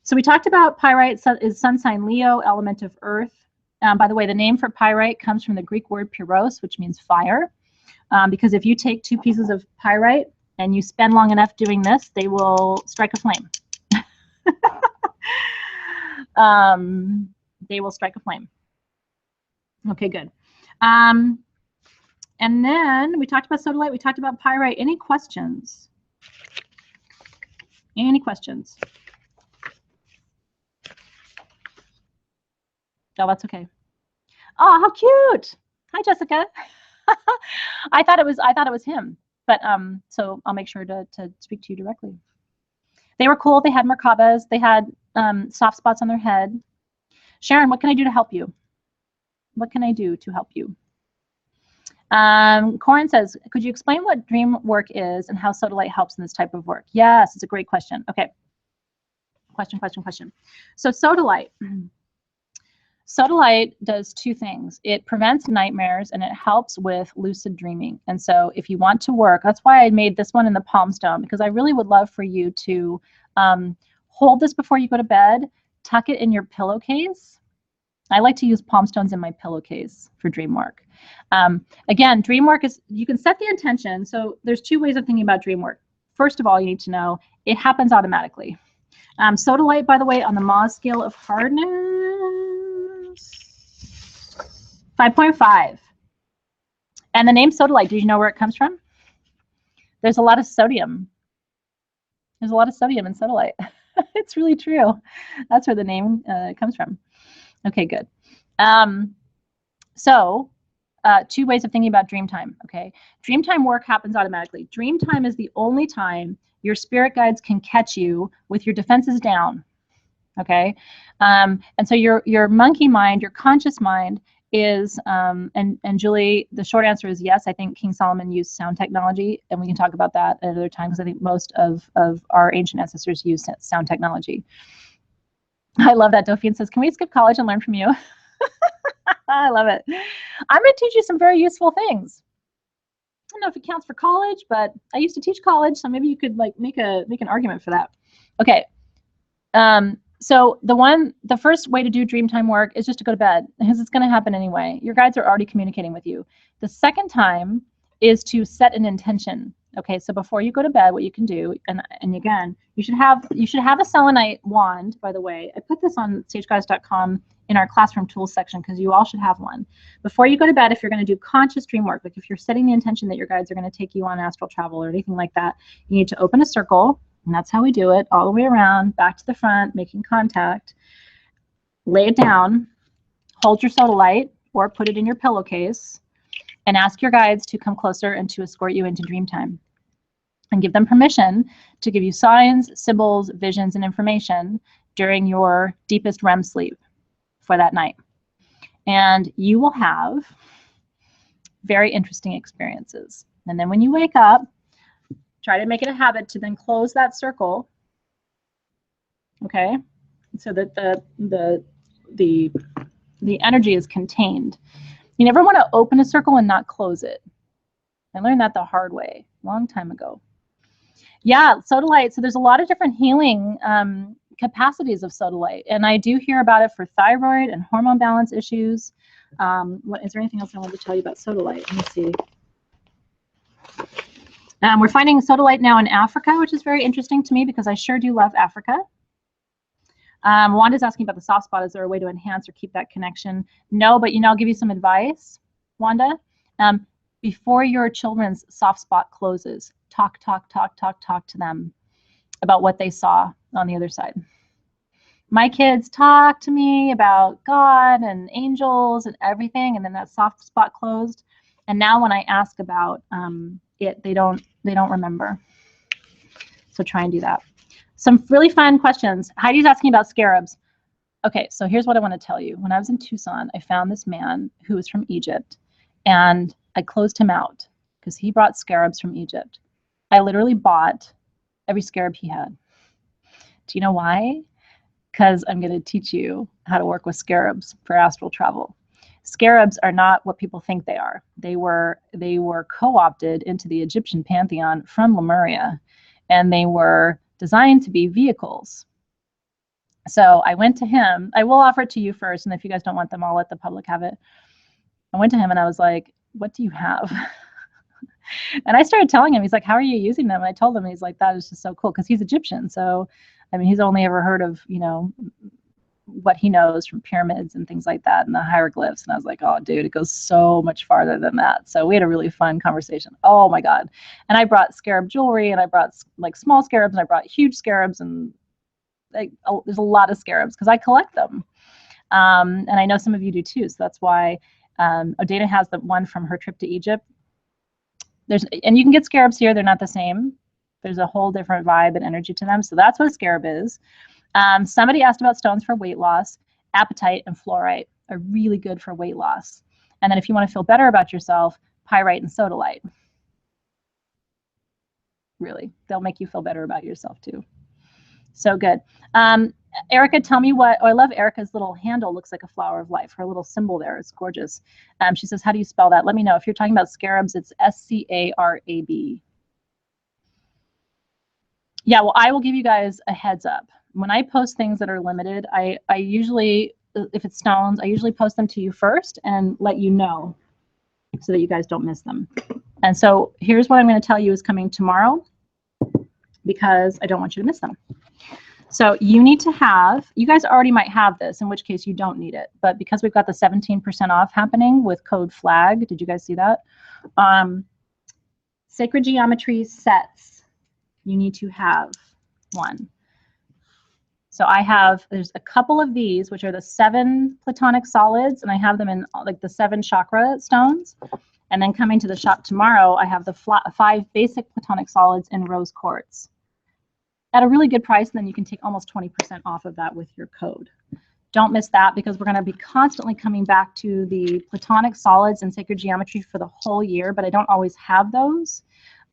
So we talked about pyrite is sun sign Leo, element of earth. By the way, the name for pyrite comes from the Greek word pyros, which means fire. Because if you take 2 pieces of pyrite and you spend long enough doing this, they will strike a flame. They will strike a flame. Okay, good. And then we talked about sodalite, we talked about pyrite. Any questions? Any questions? Oh, that's okay. Oh, how cute! Hi, Jessica. I thought it was him, but so I'll make sure to speak to you directly. They were cool. They had Merkabas. They had soft spots on their head. Sharon, what can I do to help you? What can I do to help you? Corin says, could you explain what dream work is and how sodalite helps in this type of work? Yes, it's a great question. Okay. Question. So sodalite does 2 things. It prevents nightmares and it helps with lucid dreaming. And so if you want to work, that's why I made this one in the palm stone, because I really would love for you to hold this before you go to bed, tuck it in your pillowcase. I like to use palm stones in my pillowcase for dream work. Again, dream work is, you can set the intention. So there's 2 ways of thinking about dream work. First of all, you need to know it happens automatically. Sodalite, by the way, on the Mohs scale of hardness, 5.5. And the name sodalite, do you know where it comes from? There's a lot of sodium. There's a lot of sodium in sodalite. It's really true. That's where the name comes from. Okay, good. So 2 ways of thinking about dream time, okay? Dream time work happens automatically. Dream time is the only time your spirit guides can catch you with your defenses down, okay? And so your monkey mind, your conscious mind is, and Julie, the short answer is yes. I think King Solomon used sound technology, and we can talk about that at another time, because I think most of our ancient ancestors used sound technology. I love that. Dauphine says, can we skip college and learn from you? I love it. I'm going to teach you some very useful things. I don't know if it counts for college, but I used to teach college, so maybe you could like make an argument for that. Okay. So the first way to do dream time work is just to go to bed, because it's going to happen anyway. Your guides are already communicating with you. The second time is to set an intention. Okay, so before you go to bed, what you can do, and again, you should have a selenite wand, by the way. I put this on sagegoddess.com in our classroom tools section, because you all should have one. Before you go to bed, if you're going to do conscious dream work, like if you're setting the intention that your guides are going to take you on astral travel or anything like that, you need to open a circle, and that's how we do it, all the way around, back to the front, making contact. Lay it down, hold your sodalite, or put it in your pillowcase, and ask your guides to come closer and to escort you into dream time. And give them permission to give you signs, symbols, visions, and information during your deepest REM sleep for that night. And you will have very interesting experiences. And then when you wake up, try to make it a habit to then close that circle, okay? So that the energy is contained. You never want to open a circle and not close it. I learned that the hard way, a long time ago. Yeah, sodalite. So there's a lot of different healing capacities of sodalite, and I do hear about it for thyroid and hormone balance issues. Is there anything else I wanted to tell you about sodalite? Let me see. We're finding sodalite now in Africa, which is very interesting to me, because I sure do love Africa. Wanda's asking about the soft spot. Is there a way to enhance or keep that connection? No, but I'll give you some advice, Wanda. Before your children's soft spot closes, talk to them about what they saw on the other side. My kids talk to me about God and angels and everything, and then that soft spot closed. And now when I ask about it, they don't remember. So try and do that. Some really fun questions. Heidi's asking about scarabs. Okay, so here's what I want to tell you. When I was in Tucson, I found this man who was from Egypt, and I closed him out because he brought scarabs from Egypt. I literally bought every scarab he had. Do you know why? Because I'm going to teach you how to work with scarabs for astral travel. Scarabs are not what people think they are. They were co-opted into the Egyptian pantheon from Lemuria, and they were designed to be vehicles. So I went to him. I will offer it to you first, and if you guys don't want them, I'll let the public have it. I went to him and I was like, what do you have? And I started telling him, he's like, how are you using them? And I told him, he's like, that is just so cool, because he's Egyptian. So, I mean, he's only ever heard of, you know, what he knows from pyramids and things like that and the hieroglyphs. And I was like, oh, dude, it goes so much farther than that. So we had a really fun conversation. Oh, my God. And I brought scarab jewelry, and I brought like small scarabs, and I brought huge scarabs, and there's a lot of scarabs because I collect them. And I know some of you do too. So that's why Odana has the one from her trip to Egypt. And you can get scarabs here. They're not the same. There's a whole different vibe and energy to them. So that's what a scarab is. Somebody asked about stones for weight loss. Apatite and fluorite are really good for weight loss. And then if you want to feel better about yourself, pyrite and sodalite. Really, they'll make you feel better about yourself too. So good. Erica, tell me what, oh, I love Erica's little handle. Looks like a flower of life. Her little symbol there. It's gorgeous. She says, how do you spell that? Let me know. If you're talking about scarabs, it's S-C-A-R-A-B. Yeah, well, I will give you guys a heads up. When I post things that are limited, I usually, if it's stones, I usually post them to you first and let you know so that you guys don't miss them. And so here's what I'm going to tell you is coming tomorrow, because I don't want you to miss them. So you need to have, you guys already might have this, in which case you don't need it. But because we've got the 17% off happening with code FLAG, did you guys see that? Sacred Geometry sets, you need to have one. So I have, there's a couple of these, which are the 7 platonic solids, and I have them in like the 7 chakra stones. And then coming to the shop tomorrow, I have the 5 basic platonic solids in rose quartz at a really good price. And then you can take almost 20% off of that with your code. Don't miss that, because we're going to be constantly coming back to the platonic solids and sacred geometry for the whole year, but I don't always have those.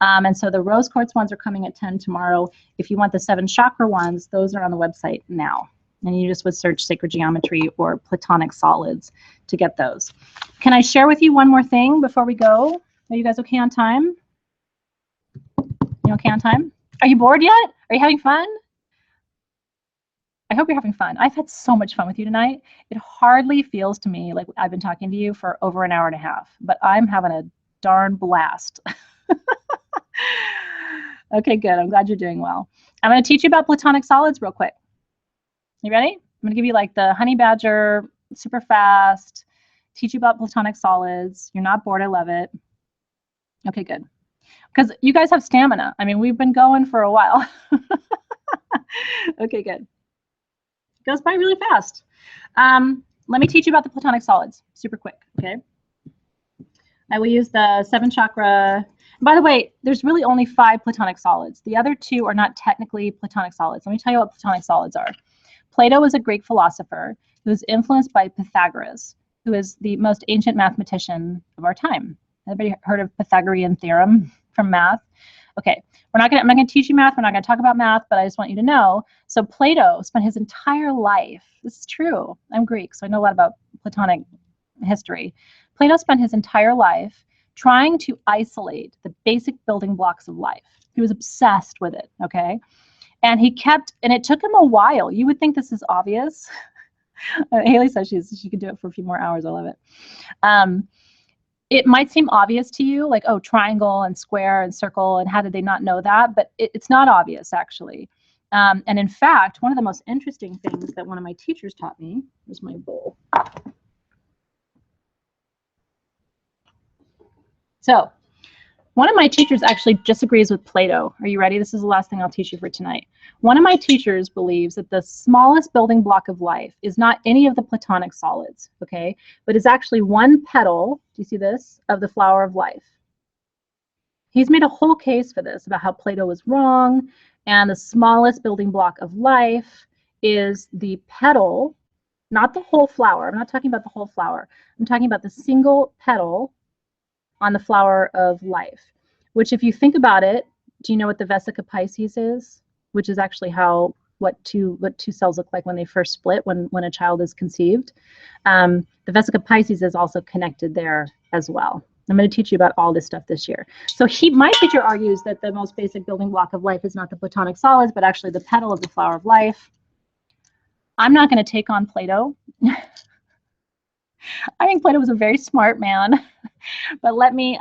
And so the rose quartz ones are coming at 10 tomorrow. If you want the 7 chakra ones, those are on the website now. And you just would search sacred geometry or platonic solids to get those. Can I share with you one more thing before we go? Are you guys okay on time? You okay on time? Are you bored yet? Are you having fun? I hope you're having fun. I've had so much fun with you tonight. It hardly feels to me like I've been talking to you for over an hour and a half, but I'm having a darn blast. Okay, good. I'm glad you're doing well. I'm going to teach you about platonic solids real quick. You ready? I'm going to give you like the honey badger, super fast, teach you about platonic solids. You're not bored. I love it. Okay, good. Because you guys have stamina. I mean, we've been going for a while. Okay, good. It goes by really fast. Let me teach you about the platonic solids super quick, okay? I will use the 7 chakra. By the way, there's really only 5 platonic solids. The other 2 are not technically platonic solids. Let me tell you what platonic solids are. Plato was a Greek philosopher who was influenced by Pythagoras, who is the most ancient mathematician of our time. Everybody heard of Pythagorean theorem from math? Okay, I'm not gonna teach you math. We're not gonna talk about math, but I just want you to know. So Plato spent his entire life, this is true, I'm Greek, so I know a lot about Platonic history. Plato spent his entire life trying to isolate the basic building blocks of life. He was obsessed with it, okay? And it took him a while. You would think this is obvious. Haley says she could do it for a few more hours. I love it. It might seem obvious to you, like, oh, triangle and square and circle, and how did they not know that? But it's not obvious, actually. And in fact, one of the most interesting things that one of my teachers taught me was my bowl. So One of my teachers actually disagrees with Plato. Are you ready? This is the last thing I'll teach you for tonight. One of my teachers believes that the smallest building block of life is not any of the Platonic solids, okay, but is actually one petal, do you see this, of the flower of life. He's made a whole case for this, about how Plato was wrong, and the smallest building block of life is the petal, not the whole flower. I'm not talking about the whole flower. I'm talking about the single petal on the flower of life, which if you think about it, do you know what the vesica Pisces is? Which is actually how what two cells look like when they first split, when a child is conceived. The vesica Pisces is also connected there as well. I'm going to teach you about all this stuff this year. So my teacher argues that the most basic building block of life is not the Platonic solids, but actually the petal of the flower of life. I'm not going to take on Plato. I think Plato was a very smart man, but let me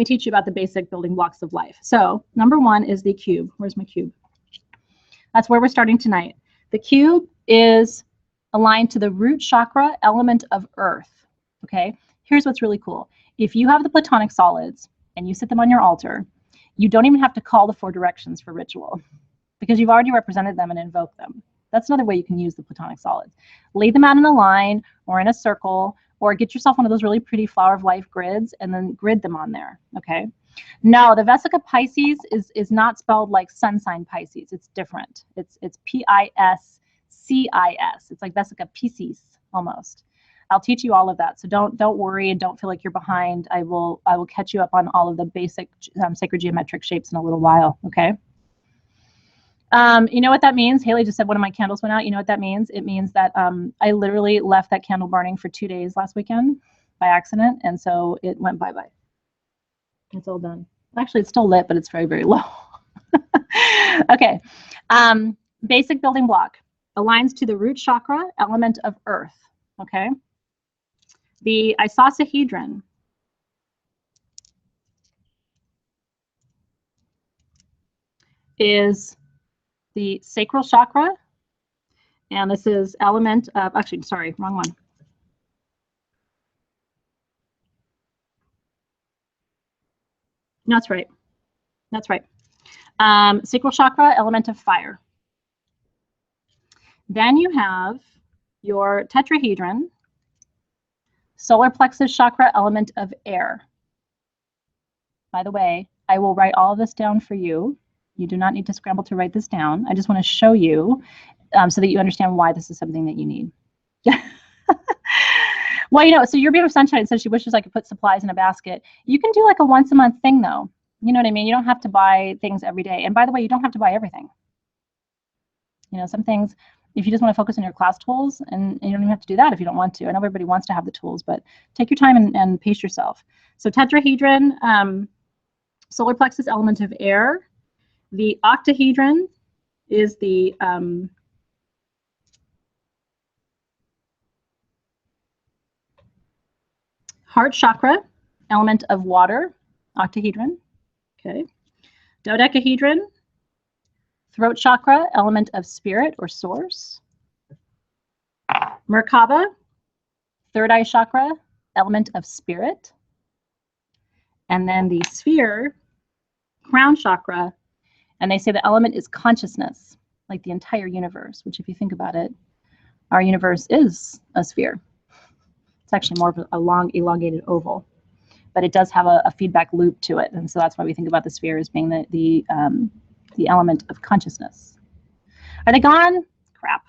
teach you about the basic building blocks of life. So number one is the cube. Where's my cube? That's where we're starting tonight. The cube is aligned to the root chakra element of earth. Okay, here's what's really cool. If you have the Platonic solids and you sit them on your altar, you don't even have to call the 4 directions for ritual because you've already represented them and invoked them. That's another way you can use the Platonic solids. Lay them out in a line or in a circle, or get yourself one of those really pretty flower of life grids and then grid them on there, okay? No, the vesica Pisces is not spelled like sun sign Pisces. It's different. It's Piscis. It's like vesica Pisces almost. I'll teach you all of that, so don't worry and don't feel like you're behind. I will catch you up on all of the basic sacred geometric shapes in a little while, okay? You know what that means? Haley just said one of my candles went out. You know what that means? It means that I literally left that candle burning for 2 days last weekend by accident, and so it went bye-bye. It's all done. Actually, it's still lit, but it's very, very low. Okay. Basic building block aligns to the root chakra element of earth, okay? The icosahedron is the sacral chakra, and this is element of, actually, sorry, wrong one. No, that's right. That's right. Sacral chakra, element of fire. Then you have your tetrahedron, solar plexus chakra, element of air. By the way, I will write all of this down for you. You do not need to scramble to write this down. I just want to show you so that you understand why this is something that you need. Well, you know, so your Beautiful Sunshine says she wishes I could put supplies in a basket. You can do like a once a month thing though. You know what I mean? You don't have to buy things every day. And by the way, you don't have to buy everything. You know, some things, if you just want to focus on your class tools, and you don't even have to do that if you don't want to. I know everybody wants to have the tools, but take your time and pace yourself. So tetrahedron, solar plexus, element of air. The octahedron is the heart chakra, element of water, octahedron. Okay. Dodecahedron, throat chakra, element of spirit or source. Merkaba, third eye chakra, element of spirit. And then the sphere, crown chakra, and they say the element is consciousness, like the entire universe, which if you think about it, our universe is a sphere. It's actually more of a long, elongated oval, but it does have a feedback loop to it. And so that's why we think about the sphere as being the element of consciousness. Are they gone? Crap.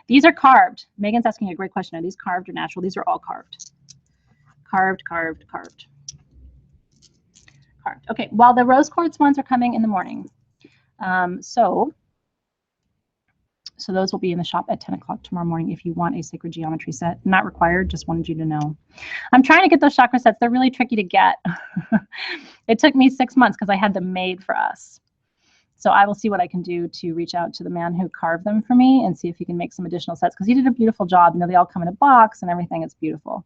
These are carved. Megan's asking a great question. Are these carved or natural? These are all carved. Carved, carved, carved. Carved. Okay, well, the rose quartz ones are coming in the morning. So those will be in the shop at 10 o'clock tomorrow morning if you want a sacred geometry set. Not required, just wanted you to know. I'm trying to get those chakra sets. They're really tricky to get. It took me 6 months because I had them made for us. So I will see what I can do to reach out to the man who carved them for me and see if he can make some additional sets, because he did a beautiful job. You know, they all come in a box and everything. It's beautiful.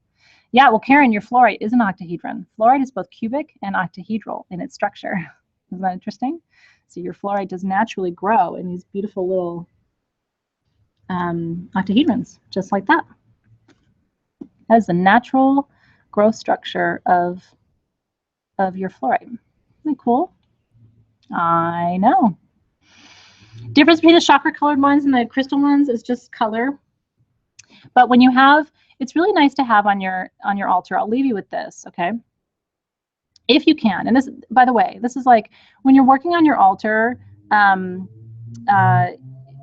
Yeah, well, Karen, your fluorite is an octahedron. Fluorite is both cubic and octahedral in its structure. Isn't that interesting? So your fluorite does naturally grow in these beautiful little octahedrons, just like that. That is the natural growth structure of of your fluorite. Isn't that cool? I know. Difference between the chakra colored ones and the crystal ones is just color. But when you have, it's really nice to have on your altar. I'll leave you with this, okay? If you can, and this, by the way, this is like when you're working on your altar,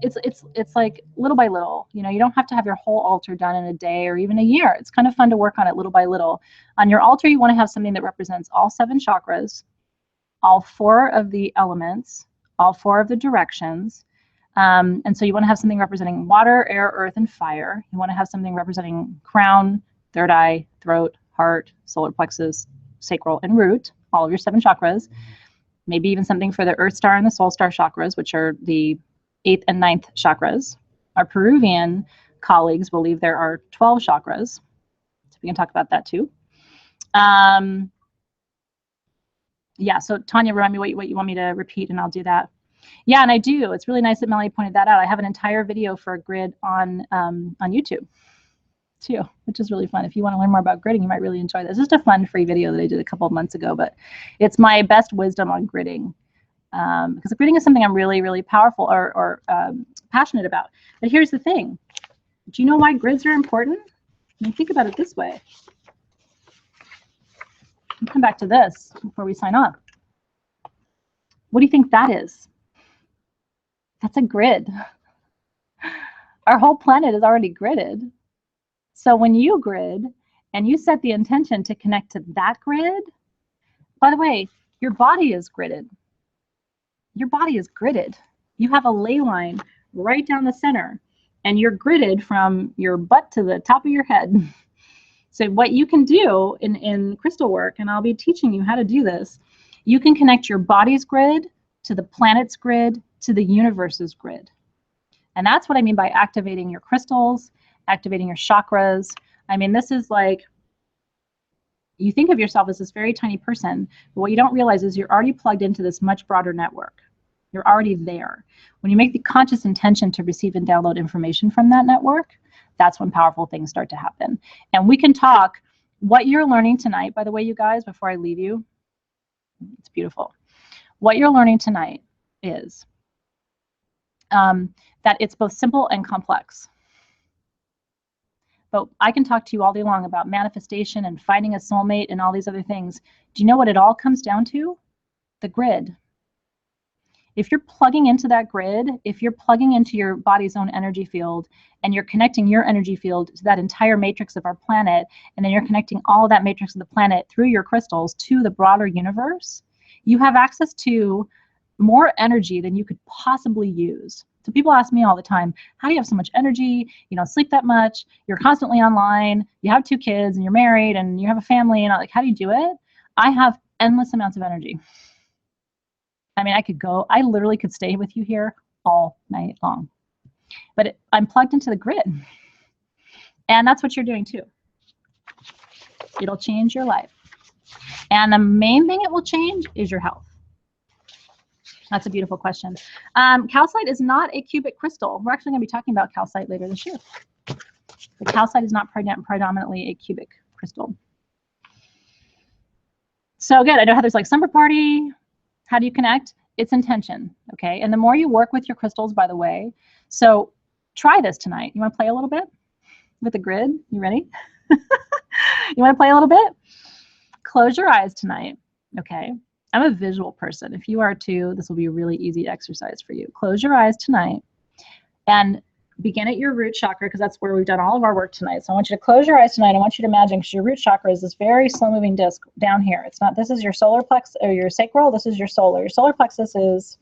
it's like little by little. You know, you don't have to have your whole altar done in a day or even a year. It's kind of fun to work on it little by little. On your altar, you want to have something that represents all 7 chakras, all 4 of the elements, all 4 of the directions. And so you want to have something representing water, air, earth, and fire. You want to have something representing crown, third eye, throat, heart, solar plexus, sacral, and root, all of your 7 chakras. Maybe even something for the earth star and the soul star chakras, which are the 8th and 9th chakras. Our Peruvian colleagues believe there are 12 chakras. So we can talk about that too. Yeah, so Tanya, remind me what you want me to repeat, and I'll do that. Yeah, and I do. It's really nice that Melanie pointed that out. I have an entire video for a grid on YouTube too, which is really fun. If you want to learn more about gridding, you might really enjoy this. It's just a fun free video that I did a couple of months ago, but it's my best wisdom on gridding, because gridding is something I'm really, really powerful or passionate about. But here's the thing. Do you know why grids are important? I mean, think about it this way. I'll come back to this before we sign off. What do you think that is? That's a grid. Our whole planet is already gridded. So when you grid and you set the intention to connect to that grid, by the way, your body is gridded. Your body is gridded. You have a ley line right down the center, and you're gridded from your butt to the top of your head. So what you can do in crystal work, and I'll be teaching you how to do this, you can connect your body's grid to the planet's grid to the universe's grid. And that's what I mean by activating your crystals, activating your chakras. I mean, this is like, you think of yourself as this very tiny person, but what you don't realize is you're already plugged into this much broader network. You're already there. When you make the conscious intention to receive and download information from that network, that's when powerful things start to happen. And we can talk, what you're learning tonight, by the way, you guys, before I leave you, it's beautiful. What you're learning tonight is that it's both simple and complex. But I can talk to you all day long about manifestation and finding a soulmate and all these other things. Do you know what it all comes down to? The grid. If you're plugging into that grid, if you're plugging into your body's own energy field, and you're connecting your energy field to that entire matrix of our planet, and then you're connecting all of that matrix of the planet through your crystals to the broader universe, you have access to more energy than you could possibly use. So people ask me all the time, how do you have so much energy? You don't sleep that much. You're constantly online. You have 2 kids and you're married and you have a family, and like, how do you do it? I have endless amounts of energy. I mean, I literally could stay with you here all night long. But I'm plugged into the grid. And that's what you're doing too. It'll change your life. And the main thing it will change is your health. That's a beautiful question. Calcite is not a cubic crystal. We're actually going to be talking about calcite later this year. The calcite is not predominantly a cubic crystal. So again, I know Heather's like, summer party, how do you connect? It's intention, okay? And the more you work with your crystals, by the way, so try this tonight. You want to play a little bit with the grid? You ready? You want to play a little bit? Close your eyes tonight, okay? I'm a visual person. If you are too, this will be a really easy exercise for you. Close your eyes tonight and begin at your root chakra, because that's where we've done all of our work tonight. So I want you to close your eyes tonight. I want you to imagine, because your root chakra is this very slow moving disc down here. It's not, this is your solar plexus or your sacral. This is your solar. Your solar plexus is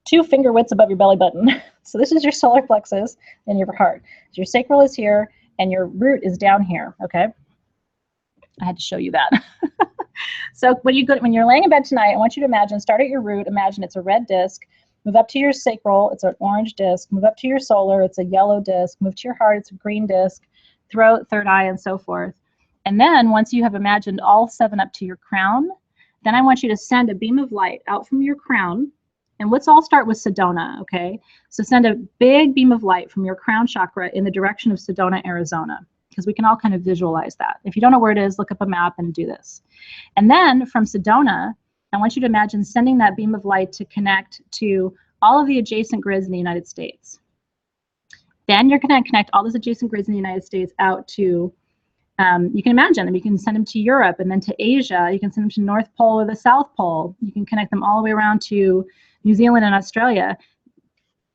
2 finger widths above your belly button. So this is your solar plexus and your heart. So your sacral is here and your root is down here. Okay. I had to show you that. So when you're laying in bed tonight, I want you to imagine, start at your root, imagine it's a red disc, move up to your sacral, it's an orange disc, move up to your solar, it's a yellow disc, move to your heart, it's a green disc, throat, third eye, and so forth. And then once you have imagined all 7 up to your crown, then I want you to send a beam of light out from your crown. And let's all start with Sedona, okay? So send a big beam of light from your crown chakra in the direction of Sedona, Arizona. because we can all kind of visualize that. If you don't know where it is, look up a map and do this. And then from Sedona, I want you to imagine sending that beam of light to connect to all of the adjacent grids in the United States. Then you're going to connect all those adjacent grids in the United States out to, you can imagine them, you can send them to Europe and then to Asia, you can send them to North Pole or the South Pole, you can connect them all the way around to New Zealand and Australia.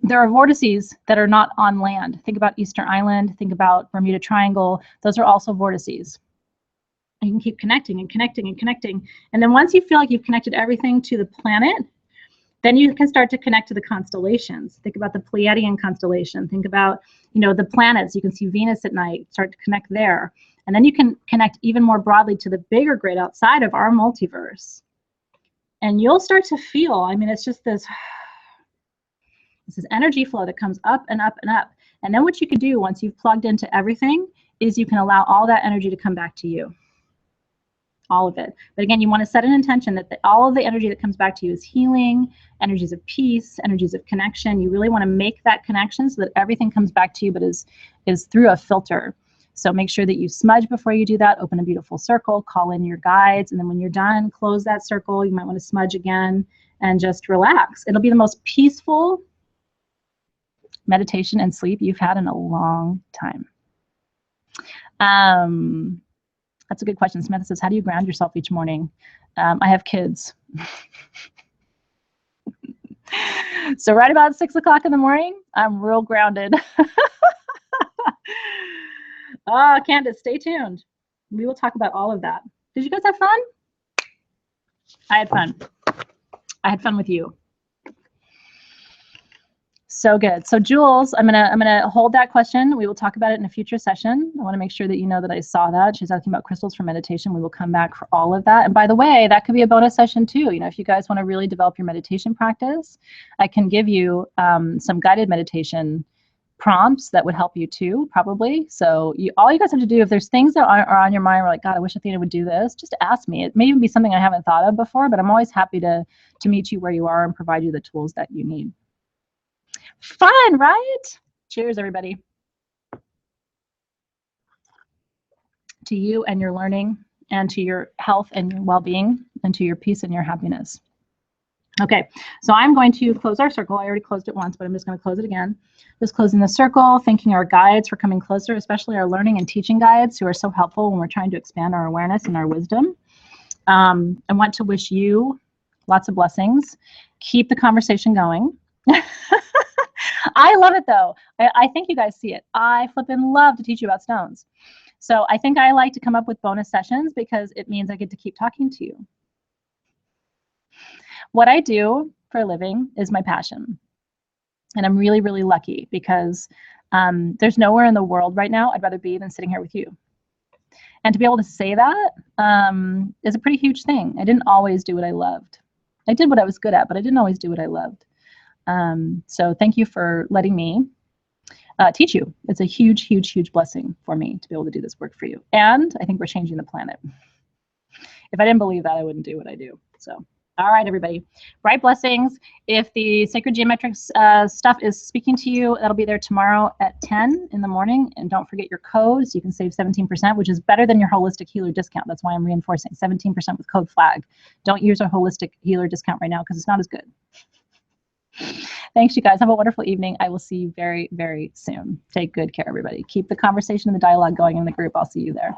There are vortices that are not on land. Think about Easter Island, think about Bermuda Triangle, those are also vortices. You can keep connecting and connecting and connecting. And then once you feel like you've connected everything to the planet, then you can start to connect to the constellations. Think about the Pleiadian constellation. Think about, the planets. You can see Venus at night, start to connect there. And then you can connect even more broadly to the bigger grid outside of our multiverse. And you'll start to feel, it's just this energy flow that comes up and up and up. And then what you can do once you've plugged into everything is you can allow all that energy to come back to you. All of it. But again, you want to set an intention that all of the energy that comes back to you is healing, energies of peace, energies of connection. You really want to make that connection so that everything comes back to you, but is through a filter. So make sure that you smudge before you do that, open a beautiful circle, call in your guides, and then when you're done, close that circle. You might want to smudge again and just relax. It'll be the most peaceful meditation and sleep you've had in a long time. That's a good question. Samantha says, how do you ground yourself each morning? I have kids. So right about 6 o'clock in the morning, I'm real grounded. Oh, Candace, stay tuned. We will talk about all of that. Did you guys have fun? I had fun. I had fun with you. So good. So Jules, I'm gonna hold that question. We will talk about it in a future session. I want to make sure that you know that I saw that. She's asking about crystals for meditation. We will come back for all of that. And by the way, that could be a bonus session too. If you guys want to really develop your meditation practice, I can give you some guided meditation prompts that would help you too, probably. So all you guys have to do, if there's things that are on your mind, we're like, God, I wish Athena would do this, just ask me. It may even be something I haven't thought of before, but I'm always happy to meet you where you are and provide you the tools that you need. Fun, right? Cheers, everybody. To you and your learning, and to your health and your well-being, and to your peace and your happiness. Okay, so I'm going to close our circle. I already closed it once, but I'm just going to close it again. Just closing the circle, thanking our guides for coming closer, especially our learning and teaching guides who are so helpful when we're trying to expand our awareness and our wisdom. I want to wish you lots of blessings. Keep the conversation going. I love it though. I think you guys see it. I flippin' love to teach you about stones. So I think I like to come up with bonus sessions because it means I get to keep talking to you. What I do for a living is my passion. And I'm really, really lucky because there's nowhere in the world right now I'd rather be than sitting here with you. And to be able to say that is a pretty huge thing. I didn't always do what I loved. I did what I was good at, but I didn't always do what I loved. So thank you for letting me teach you. It's a huge, huge, huge blessing for me to be able to do this work for you. And I think we're changing the planet. If I didn't believe that, I wouldn't do what I do. So, all right, everybody. Bright blessings. If the Sacred Geometrics stuff is speaking to you, that'll be there tomorrow at 10 in the morning. And don't forget your code so you can save 17%, which is better than your Holistic Healer discount. That's why I'm reinforcing 17% with code FLAG. Don't use our Holistic Healer discount right now because it's not as good. Thanks, you guys. Have a wonderful evening. I will see you very, very soon. Take good care, everybody. Keep the conversation and the dialogue going in the group. I'll see you there.